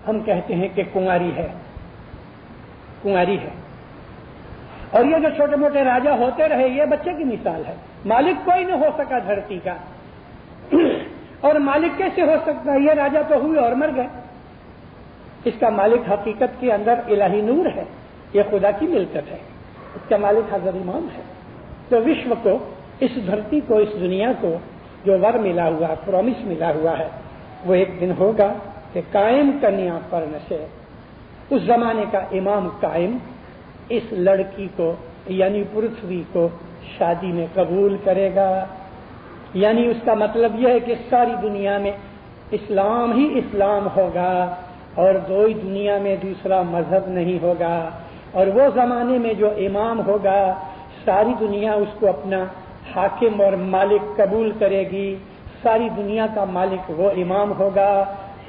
हम कहते हैं कि कुंवारी है। और ये जो छोटे मोटे राजा होते रहे, ये बच्चे की मिसाल है। मालिक कोई न हो सका धरती का, और मालिक कैसे हो सकता है? ये राजा तो हुए और मर गए। इसका मालिक हकीकत के अंदर इलाही नूर है, ये खुदा की मिल्कत है। इसका मालिक हज़रत इमाम है। तो विश्व को, इस धरती को, इस दुनिया को जो वर मिला हुआ, प्रॉमिस मिला हुआ है, वो एक दिन होगा कि कायम कन्या पर्ण से। उस जमाने का इमाम कायम इस लड़की को यानी पृथ्वी को शादी में कबूल करेगा। यानी उसका मतलब यह है कि सारी दुनिया में इस्लाम ही इस्लाम होगा और कोई दुनिया में दूसरा मजहब नहीं होगा। और वो जमाने में जो इमाम होगा ساری دنیا اس کو اپنا حاکم اور مالک قبول کرے گی، ساری دنیا کا مالک وہ امام ہوگا.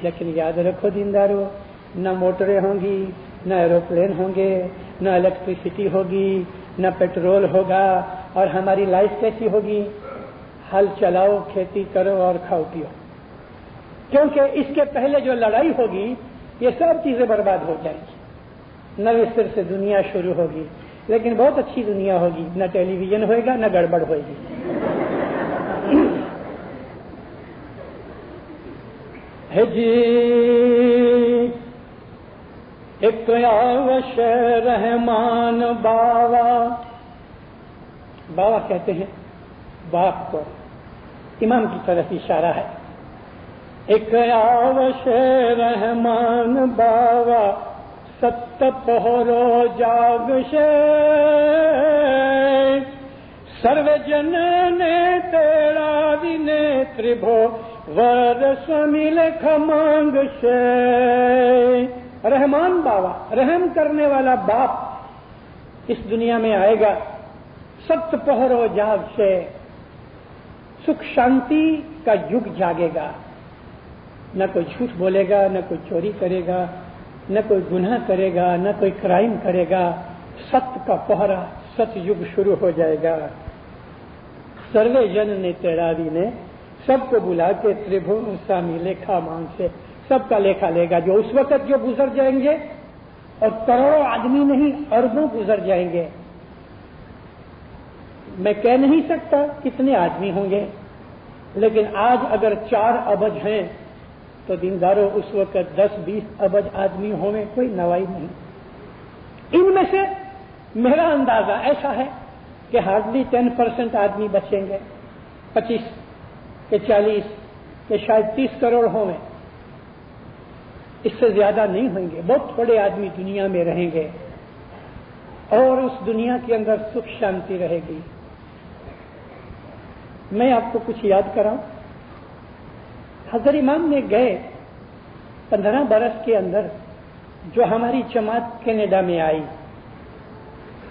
لیکن یاد رکھو دیندارو، نہ موٹریں ہوں گی، نہ ایروپلین ہوں گے، نہ الیکٹریسٹی ہوگی، نہ پیٹرول ہوگا، اور ہماری لائف کیسی ہوگی؟ ہل چلاؤ، کھیتی کرو اور کھاؤ پیو. کیونکہ اس کے پہلے جو لڑائی ہوگی یہ سب چیزیں برباد ہو جائیں گی. نئے سر سے دنیا شروع ہوگی، لیکن بہت اچھی دنیا ہوگی. نہ ٹیلی ویژن ہوئے گا، نہ گڑبڑ ہوئے گی. جی ایک آوش رحمان باوا کہتے ہیں باپ کو، امام کی طرف اشارہ ہے. ایک آوش رحمان باوا ست پہرو جاگشے سرو جن نے تیرا دینے تربھو ورس مل کھمانگ سے. رحمان باوا، رحم کرنے والا باپ اس دنیا میں آئے گا. ست پہرو جاگ سے سکھ شانتی کا یگ جاگے گا. نہ کوئی جھوٹ بولے گا، نہ کوئی چوری کرے گا، نہ کوئی گناہ کرے گا، نہ کوئی کرائم کرے گا. ست کا پہرا، ست یگ شروع ہو جائے گا. سروے جن نے تیراری نے سب کو بلا کے تربھو سامی لیکھا مان سے سب کا لیکھا لے گا. جو اس وقت جو گزر جائیں گے، اور کروڑوں آدمی نہیں اربوں گزر جائیں گے. میں کہہ نہیں سکتا کتنے آدمی ہوں گے، لیکن آج اگر 4 ارب ہیں تو دینداروں اس وقت 10-20 ارب آدمی ہوں گے، کوئی نوائی نہیں. ان میں سے میرا اندازہ ایسا ہے کہ ہارڈلی 10% آدمی بچیں گے. 25 کہ 40 کہ شاید 30 کروڑ ہوں گے، اس سے زیادہ نہیں ہوں گے. بہت تھوڑے آدمی دنیا میں رہیں گے، اور اس دنیا کے اندر سکھ شانتی رہے گی. میں آپ کو کچھ یاد کراؤں. حضرت امام نے گئے 15 برس کے اندر جو ہماری جماعت کینیڈا میں آئی،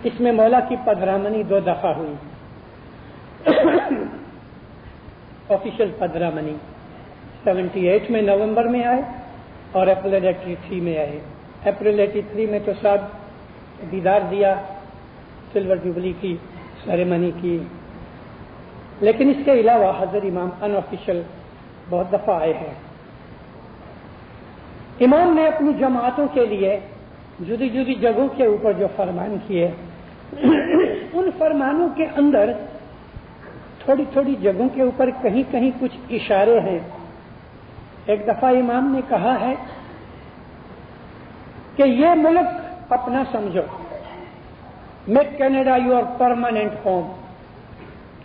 اس میں مولا کی پدرامنی 2 دفعہ ہوئی. آفیشل پدرامنی 78 میں نومبر میں آئے اور اپریل 83 میں آئے. اپریل 83 میں تو صاحب دیدار دیا، سلور جوبلی کی سیریمنی کی. لیکن اس کے علاوہ حضرت امام ان آفیشل بہت دفعہ آئے ہیں. امام نے اپنی جماعتوں کے لیے جدی جدی جگہوں کے اوپر جو فرمان کیے، ان فرمانوں کے اندر تھوڑی تھوڑی جگہوں کے اوپر کہیں کہیں کچھ اشارے ہیں. ایک دفعہ امام نے کہا ہے کہ یہ ملک اپنا سمجھو، make Canada your permanent home.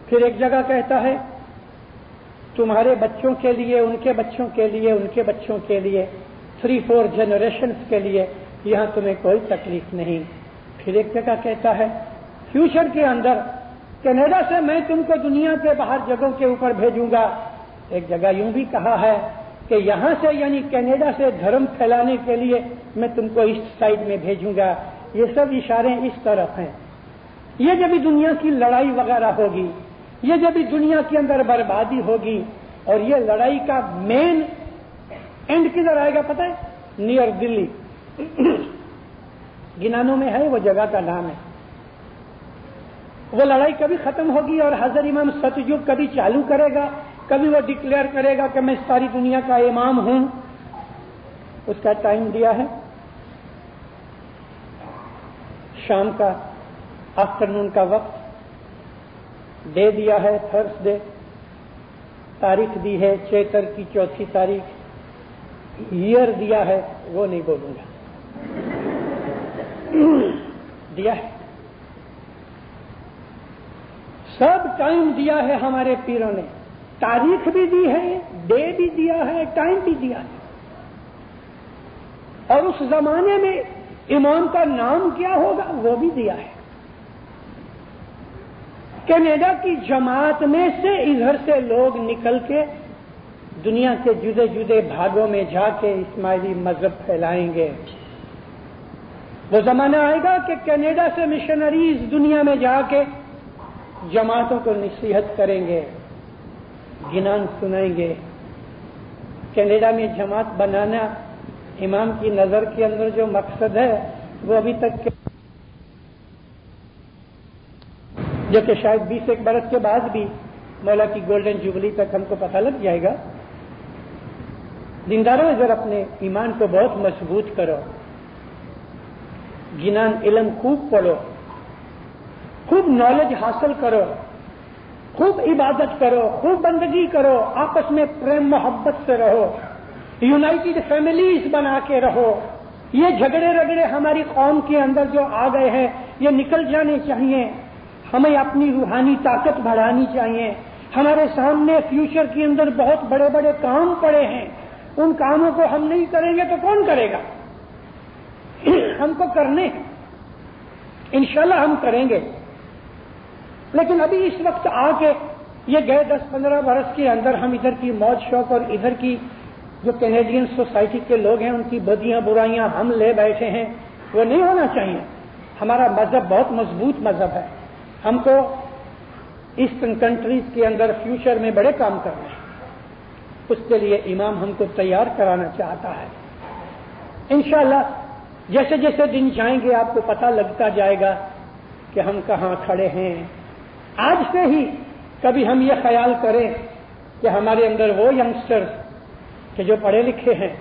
پھر ایک جگہ کہتا ہے تمہارے بچوں کے لیے، ان کے بچوں کے لیے، ان کے بچوں کے لیے، 3-4 جنریشنز کے لیے یہاں تمہیں کوئی تکلیف نہیں. پھر ایک جگہ کہتا ہے فیوچر کے اندر کینیڈا سے میں تم کو دنیا کے باہر جگہوں کے اوپر بھیجوں گا. ایک جگہ یوں بھی کہا ہے کہ یہاں سے یعنی کینیڈا سے دھرم پھیلانے کے لیے میں تم کو ایسٹ سائڈ میں بھیجوں گا. یہ سب اشارے اس طرف ہیں. یہ جب دنیا کی لڑائی وغیرہ ہوگی، یہ جب دنیا کے اندر بربادی ہوگی، اور یہ لڑائی کا مین اینڈ کدھر آئے گا پتہ ہے؟ نیئر دلی. گنانوں میں ہے وہ جگہ کا نام ہے. وہ لڑائی کبھی ختم ہوگی اور حضرت امام ستیگ کبھی چالو کرے گا، کبھی وہ ڈکلیئر کرے گا کہ میں ساری دنیا کا امام ہوں. اس کا ٹائم دیا ہے شام کا، آفٹرنون کا وقت دے دیا ہے، تھرسڈے. تاریخ دی ہے چیتر کی 4 تاریخ. ایئر دیا ہے وہ نہیں بولوں گا، دیا ہے. سب ٹائم دیا ہے ہمارے پیروں نے. تاریخ بھی دی ہے، ڈے بھی دیا ہے، ٹائم بھی دیا ہے. اور اس زمانے میں امام کا نام کیا ہوگا وہ بھی دیا ہے. کینیڈا کی جماعت میں سے ادھر سے لوگ نکل کے دنیا کے جدے جدے بھاگوں میں جا کے اسماعیلی مذہب پھیلائیں گے. وہ زمانہ آئے گا کہ کینیڈا سے مشنریز دنیا میں جا کے जमातों को नसीहत करेंगे, गिनान सुनाएंगे। कनाडा में जमात बनाना इमाम की नजर के अंदर जो मकसद है वो अभी तक जो कि शायद 20 बरस के बाद भी मौला की गोल्डन जुबली तक हमको पता लग जाएगा। दीनदारों, अगर अपने ईमान को बहुत मजबूत करो, गिनान इल्म खूब पढ़ो, खूब नॉलेज हासिल करो, खूब इबादत करो, खूब बंदगी करो, आपस में प्रेम मोहब्बत से रहो, यूनाइटेड फैमिलीज बना के रहो। ये झगड़े रगड़े हमारी कौम के अंदर जो आ गए हैं ये निकल जाने चाहिए। हमें अपनी रूहानी ताकत बढ़ानी चाहिए। हमारे सामने फ्यूचर के अंदर बहुत बड़े बड़े काम पड़े हैं, उन कामों को हम नहीं करेंगे तो कौन करेगा? हमको करने हैं, इंशाल्लाह हम करेंगे। लेकिन अभी इस वक्त आके ये गए 10-15 बरस के अंदर हम इधर की मौज शौक और इधर की जो कैनेडियन सोसाइटी के लोग हैं उनकी बदियां बुराइयां हम ले बैठे हैं, वो नहीं होना चाहिए। हमारा मजहब बहुत मजबूत मजहब है। हमको ईस्टर्न कंट्रीज के अंदर फ्यूचर में बड़े काम करने हैं, उसके लिए इमाम हमको तैयार कराना चाहता है। इंशाअल्लाह जैसे जैसे दिन जाएंगे आपको पता लगता जाएगा कि हम कहाँ खड़े हैं। आज से ही कभी हम ये ख्याल करें कि हमारे अंदर वो यंगस्टर्स कि जो पढ़े लिखे हैं,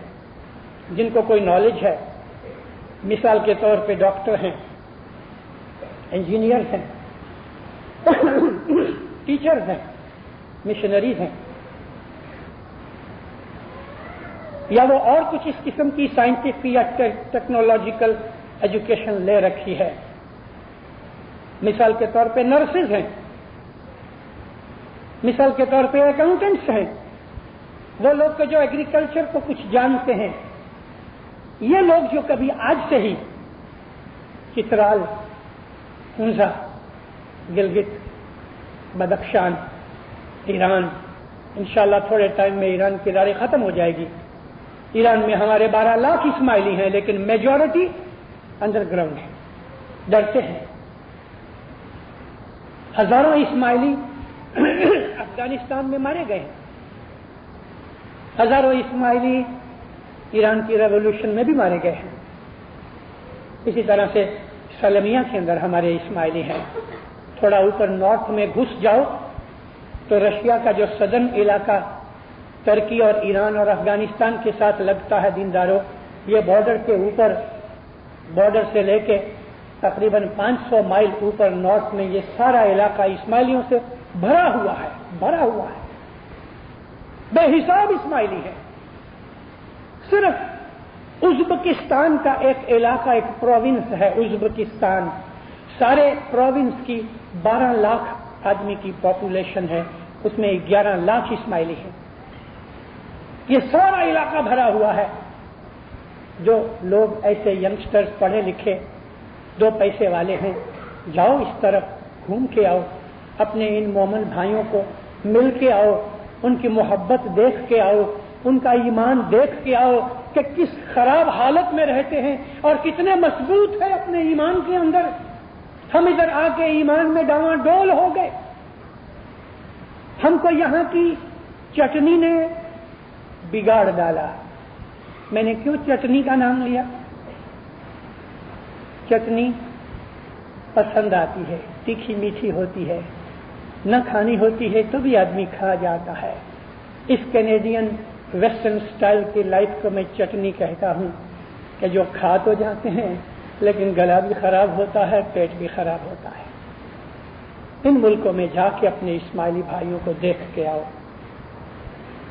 जिनको कोई नॉलेज है, मिसाल के तौर पे डॉक्टर हैं, इंजीनियर्स हैं, टीचर्स हैं, मिशनरीज हैं, या वो और कुछ इस किस्म की साइंटिफिक या टेक्नोलॉजिकल एजुकेशन ले रखी है। मिसाल के तौर पे नर्सेज हैं, मिसाल के तौर पे अकाउंटेंट्स हैं, वो लोग के जो एग्रीकल्चर को कुछ जानते हैं। ये लोग जो कभी आज से ही चित्राल, हुंजा, गिलगित, बदख्शान, ईरान, इंशाअल्लाह थोड़े टाइम में ईरान की लड़ाई खत्म हो जाएगी। ईरान में हमारे 12 लाख इस्माइली हैं, लेकिन मेजॉरिटी अंडरग्राउंड है, डरते हैं। हजारों इस्माइली अफगानिस्तान में मारे गए हैं, हजारों इस्माइली ईरान की रेवोल्यूशन में भी मारे गए हैं। इसी तरह से सलमिया के अंदर हमारे इस्माइली हैं। थोड़ा ऊपर नॉर्थ में घुस जाओ तो रशिया का जो सदर्न इलाका तुर्की और ईरान और अफगानिस्तान के साथ लगता है, दीनदारों, ये बॉर्डर के ऊपर, बॉर्डर से लेके तकरीबन 500 माइल ऊपर नॉर्थ में ये सारा इलाका इस्माइलियों से भरा हुआ है, भरा हुआ है, बेहिसाब इस्माइली है। सिर्फ उज़्बेकिस्तान का एक इलाका, एक प्रोविंस है उज़्बेकिस्तान, सारे प्रोविंस की 12 लाख आदमी की पॉपुलेशन है, उसमें 11 लाख इस्माइली हैं। ये सारा इलाका भरा हुआ है। जो लोग ऐसे यंगस्टर्स पढ़े लिखे, 2 पैसे वाले हैं, जाओ इस तरफ घूम के आओ, अपने इन मोमिन भाइयों को मिल के आओ, उनकी मोहब्बत देख के आओ, उनका ईमान देख के आओ कि किस खराब हालत में रहते हैं और कितने मजबूत है अपने ईमान के अंदर। हम इधर आके ईमान में डावाडोल हो गए। हमको यहां की चटनी ने बिगाड़ डाला। मैंने क्यों चटनी का नाम लिया? चटनी पसंद आती है, तीखी मीठी होती है, न खानी होती है तो भी आदमी खा जाता है। इस कैनेडियन वेस्टर्न स्टाइल की लाइफ को मैं चटनी कहता हूं कि जो खा तो जाते हैं लेकिन गला भी खराब होता है, पेट भी खराब होता है। इन मुल्कों में जाके अपने इस्माइली भाइयों को देख के आओ,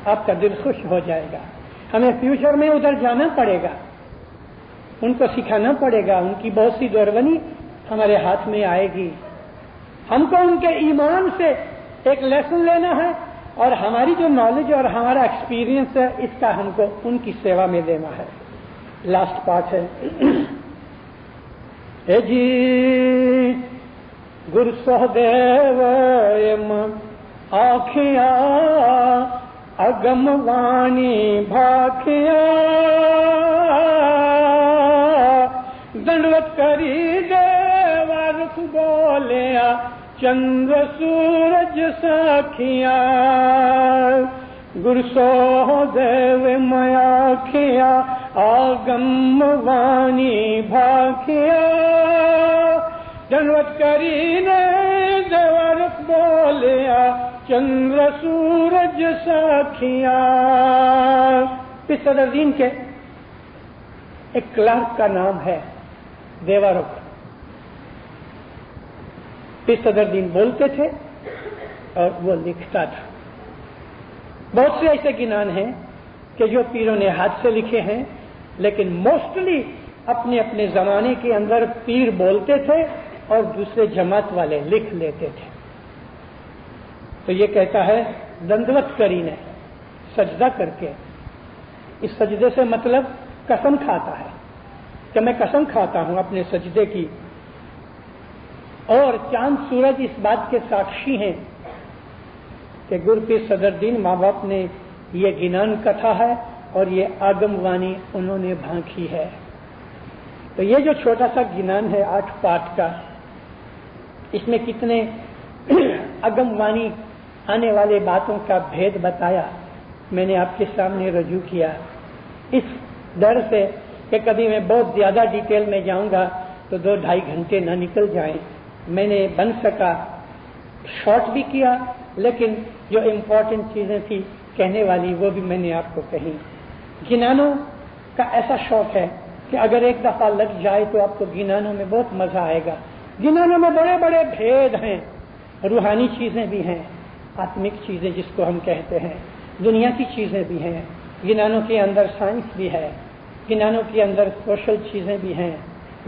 आपका दिल खुश हो जाएगा। हमें फ्यूचर में उधर जाना पड़ेगा, उनको सिखाना पड़ेगा, उनकी बहुत सी दुर्बनी हमारे हाथ में आएगी। हमको उनके ईमान से एक लेसन लेना है और हमारी जो नॉलेज और हमारा एक्सपीरियंस है इसका हमको उनकी सेवा में देना है। लास्ट पार्ट है ए जी गुरु सहदेव आखिया अगम वाणी भाखिया दंडवत करी देवा रुख बोलिया चंद्र सूरज साखिया गुरु सो देव माया खिया आगम वाणी भाखिया दंडवत करीने देवर बोलिया चंद्र सूरज साखिया। इस सदरुद्दीन के एक क्लार्क का नाम है देवारुख। पीर सदरुद्दीन बोलते थे और वो लिखता था। बहुत से ऐसे गिनान हैं कि जो पीरों ने हाथ से लिखे हैं, लेकिन मोस्टली अपने अपने जमाने के अंदर पीर बोलते थे और दूसरे जमात वाले लिख लेते थे। तो ये कहता है दंडवत करीने, सजदा करके। इस सजदे से मतलब कसम खाता है कि मैं कसम खाता हूं अपने सजदे की। और चांद सूरज इस बात के साक्षी हैं कि गुरु पीर सदरुद्दीन माँ बाप ने ये गिनान कथा है और ये आगमवाणी उन्होंने भांखी है। तो ये जो छोटा सा गिनान है 8 पाठ का, इसमें कितने आगमवाणी आने वाले बातों का भेद बताया, मैंने आपके सामने रजू किया। इस डर से कि कभी मैं बहुत ज्यादा डिटेल में जाऊंगा तो 2-2.5 घंटे न निकल जाएं, मैंने बन सका शॉर्ट भी किया, लेकिन जो इम्पोर्टेंट चीजें थी कहने वाली वो भी मैंने आपको कही। गिनानों का ऐसा शौक है कि अगर एक दफा लग जाए तो आपको गिनानों में बहुत मजा आएगा। गिनानों में बड़े बड़े भेद हैं, रूहानी चीजें भी हैं, आत्मिक चीजें जिसको हम कहते हैं, दुनिया की चीजें भी हैं। गिनानों के अंदर साइंस भी है, गिनानों के अंदर सोशल चीजें भी हैं,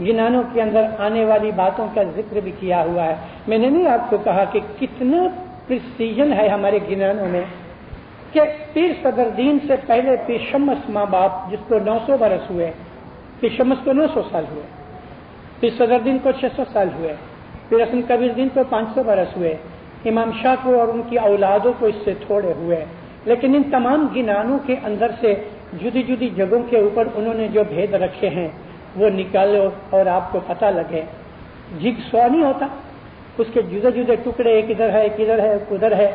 गिनानों के अंदर आने वाली बातों का जिक्र भी किया हुआ है। मैंने नहीं आपको कहा कि कितना प्रिसीजन है हमारे गिनानों में कि पीर सदरुद्दीन से पहले पीर शम्स माँ बाप जिसको 900 बरस हुए, पीर शम्स को 900 साल हुए, पीर सदरुद्दीन को 600 साल हुए, पीर हसन कबीरुद्दीन को 500 बरस हुए, इमाम शाह को और उनकी औलादों को इससे थोड़े हुए। लेकिन इन तमाम गिनानों के अंदर से जुदी जुदी जगहों के ऊपर उन्होंने जो भेद रखे हैं वो निकालो और आपको पता लगे। जिगसॉ नहीं होता, उसके जुदे जुदे टुकड़े, एक इधर है, एक इधर है, एक उधर है,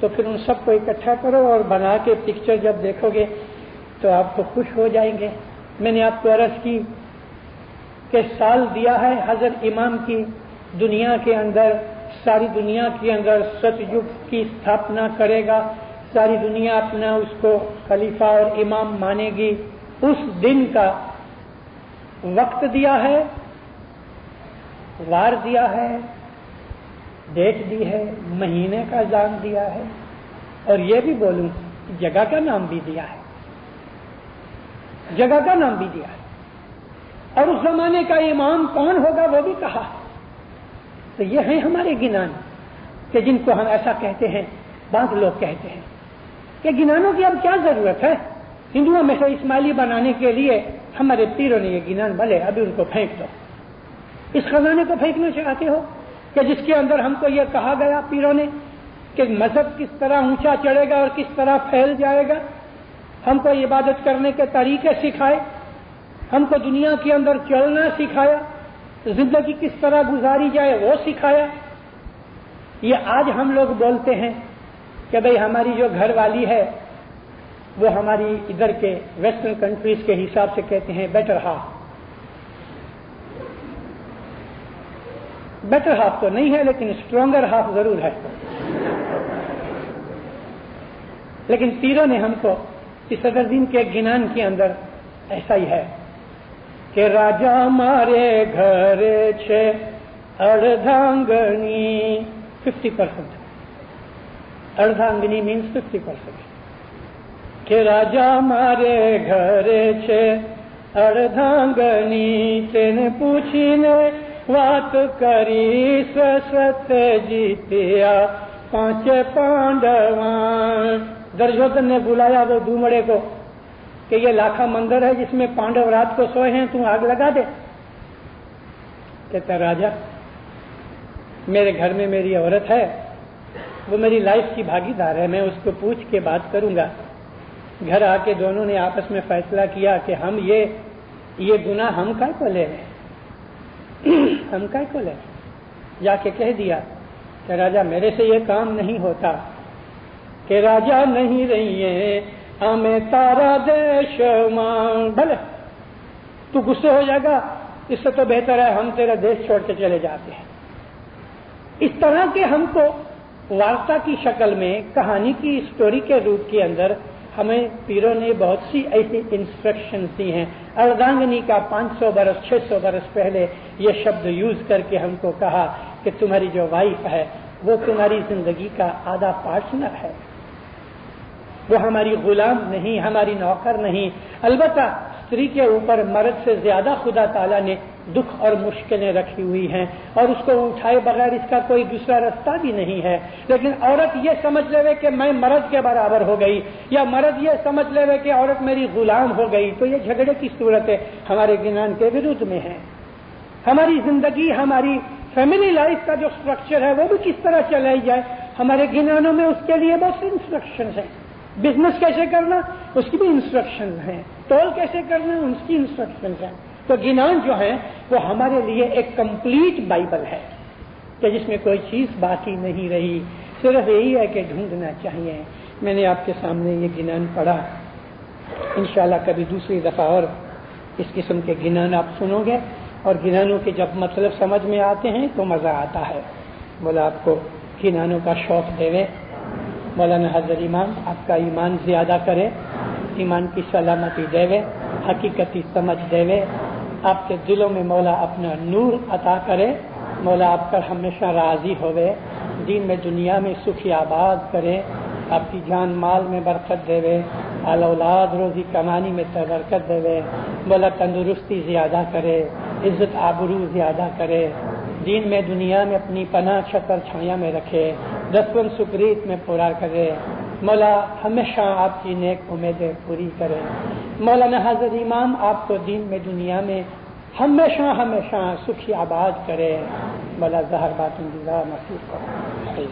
तो फिर उन सबको इकट्ठा करो और बना के पिक्चर जब देखोगे तो आपको खुश हो जाएंगे। मैंने आपको अर्ज की कि साल दिया है हजरत इमाम की दुनिया के अंदर, सारी दुनिया के अंदर सतयुग की स्थापना करेगा, सारी दुनिया अपना उसको खलीफा और इमाम मानेगी। उस दिन का वक्त दिया है, वार दिया है, डेट दी है, महीने का नाम दिया है, और ये भी बोलूं जगह का नाम भी दिया है, जगह का नाम भी दिया है, और उस जमाने का इमाम कौन होगा वो भी कहा। तो ये हैं हमारे गिनान कि जिनको हम ऐसा कहते हैं, बांध लोग कहते हैं कि गिनानों की अब क्या जरूरत है, हिंदुओं में से इस्माइली बनाने के लिए हमारे पीरों ने ये गिनान भले अभी उनको फेंक दो। इस खजाने को फेंकना चाहते हो कि जिसके अंदर हमको ये कहा गया पीरों ने कि मजहब किस तरह ऊंचा चढ़ेगा और किस तरह फैल जाएगा, हमको इबादत करने के तरीके सिखाए, हमको दुनिया के अंदर चलना सिखाया, जिंदगी किस तरह गुजारी जाए वो सिखाया। ये आज हम लोग बोलते हैं कि भाई हमारी जो घर वाली है वो हमारी इधर के वेस्टर्न कंट्रीज के हिसाब से कहते हैं बेटर हाफ। बेटर हाफ तो नहीं है लेकिन स्ट्रॉन्गर हाफ जरूर है। लेकिन पीरों ने हमको इस सदरुद्दीन के गिनान के अंदर ऐसा ही है कि राजा मारे घर छे अर्धांगनी 50%, अर्धांगनी मीन्स 50%, कि राजा मारे घर छे अर्धांगनी, तेने पूछीने बात करी सत जीतिया 5 पांडवा। दुर्योधन ने बुलाया वो धूमड़े को कि ये लाखा मंदिर है जिसमें पांडव रात को सोए हैं, तू आग लगा दे। कहता राजा मेरे घर में मेरी औरत है, वो मेरी लाइफ की भागीदार है, मैं उसको पूछ के बात करूंगा। घर आके दोनों ने आपस में फैसला किया कि हम ये गुनाह हम काय को ले रहे, हम काय को ले। जाके कह दिया کہ راجا میرے سے یہ کام نہیں ہوتا کہ راجا نہیں رہی ہے ہمیں تارا دیش مان، بھلے تو غصے ہو جائے گا، اس سے تو بہتر ہے ہم تیرا دیش چھوڑ کے چلے جاتے ہیں۔ اس طرح کے ہم کو وارتا کی شکل میں، کہانی کی اسٹوری کے روپ کے اندر ہمیں پیروں نے بہت سی ایسی انسٹرکشن دی ہیں۔ اردانگنی کا 500 برس 600 برس پہلے یہ شبد یوز کر کے ہم کو کہا کہ تمہاری جو وائف ہے وہ تمہاری زندگی کا آدھا پارٹنر ہے، وہ ہماری غلام نہیں، ہماری نوکر نہیں۔ البتہ استری کے اوپر مرد سے زیادہ خدا تعالیٰ نے دکھ اور مشکلیں رکھی ہوئی ہیں، اور اس کو اٹھائے بغیر اس کا کوئی دوسرا رستہ بھی نہیں ہے۔ لیکن عورت یہ سمجھ لے کہ میں مرد کے برابر ہو گئی، یا مرد یہ سمجھ لے کہ عورت میری غلام ہو گئی، تو یہ جھگڑے کی صورتیں ہمارے گنان کے ورود میں ہیں۔ ہماری زندگی، ہماری فیملی لائف کا جو سٹرکچر ہے وہ بھی کس طرح چلائی جائے، ہمارے گنانوں میں اس کے لیے بہت سی انسٹرکشنز ہیں۔ بزنس کیسے کرنا اس کی بھی انسٹرکشنز ہیں، ٹول کیسے کرنا اس کی انسٹرکشنز ہیں۔ تو گنان جو ہے وہ ہمارے لیے ایک کمپلیٹ بائبل ہے کہ جس میں کوئی چیز باقی نہیں رہی، صرف یہی ہے کہ ڈھونڈنا چاہیے۔ میں نے آپ کے سامنے یہ گنان پڑھا، انشاءاللہ کبھی دوسری دفعہ اور اس قسم کے گنان آپ سنو گے، اور گنانوں کے جب مطلب سمجھ میں آتے ہیں تو مزہ آتا ہے۔ مولا آپ کو گنانوں کا شوق دے، مولانا حضرت امام آپ کا ایمان زیادہ کرے، ایمان کی سلامتی دے، حقیقتی سمجھ دے، آپ کے دلوں میں مولا اپنا نور عطا کرے، مولا آپ پر ہمیشہ راضی ہوئے، دین میں دنیا میں سکھی آباد کرے، آپ کی جان مال میں برکت دے، آل اولاد روزی کمانی میں برکت دے، مولا تندرستی زیادہ کرے، عزت آبرو زیادہ کرے، دین میں دنیا میں اپنی پناہ چھتر چھایا میں رکھے، دسون سکریت میں پورا کرے، مولا ہمیشہ آپ کی نیک امیدیں پوری کرے۔ مولانا حضرت امام آپ کو دین میں دنیا میں ہمیشہ سکھی آباد کرے، مولا زہر باطن نصیب کرے۔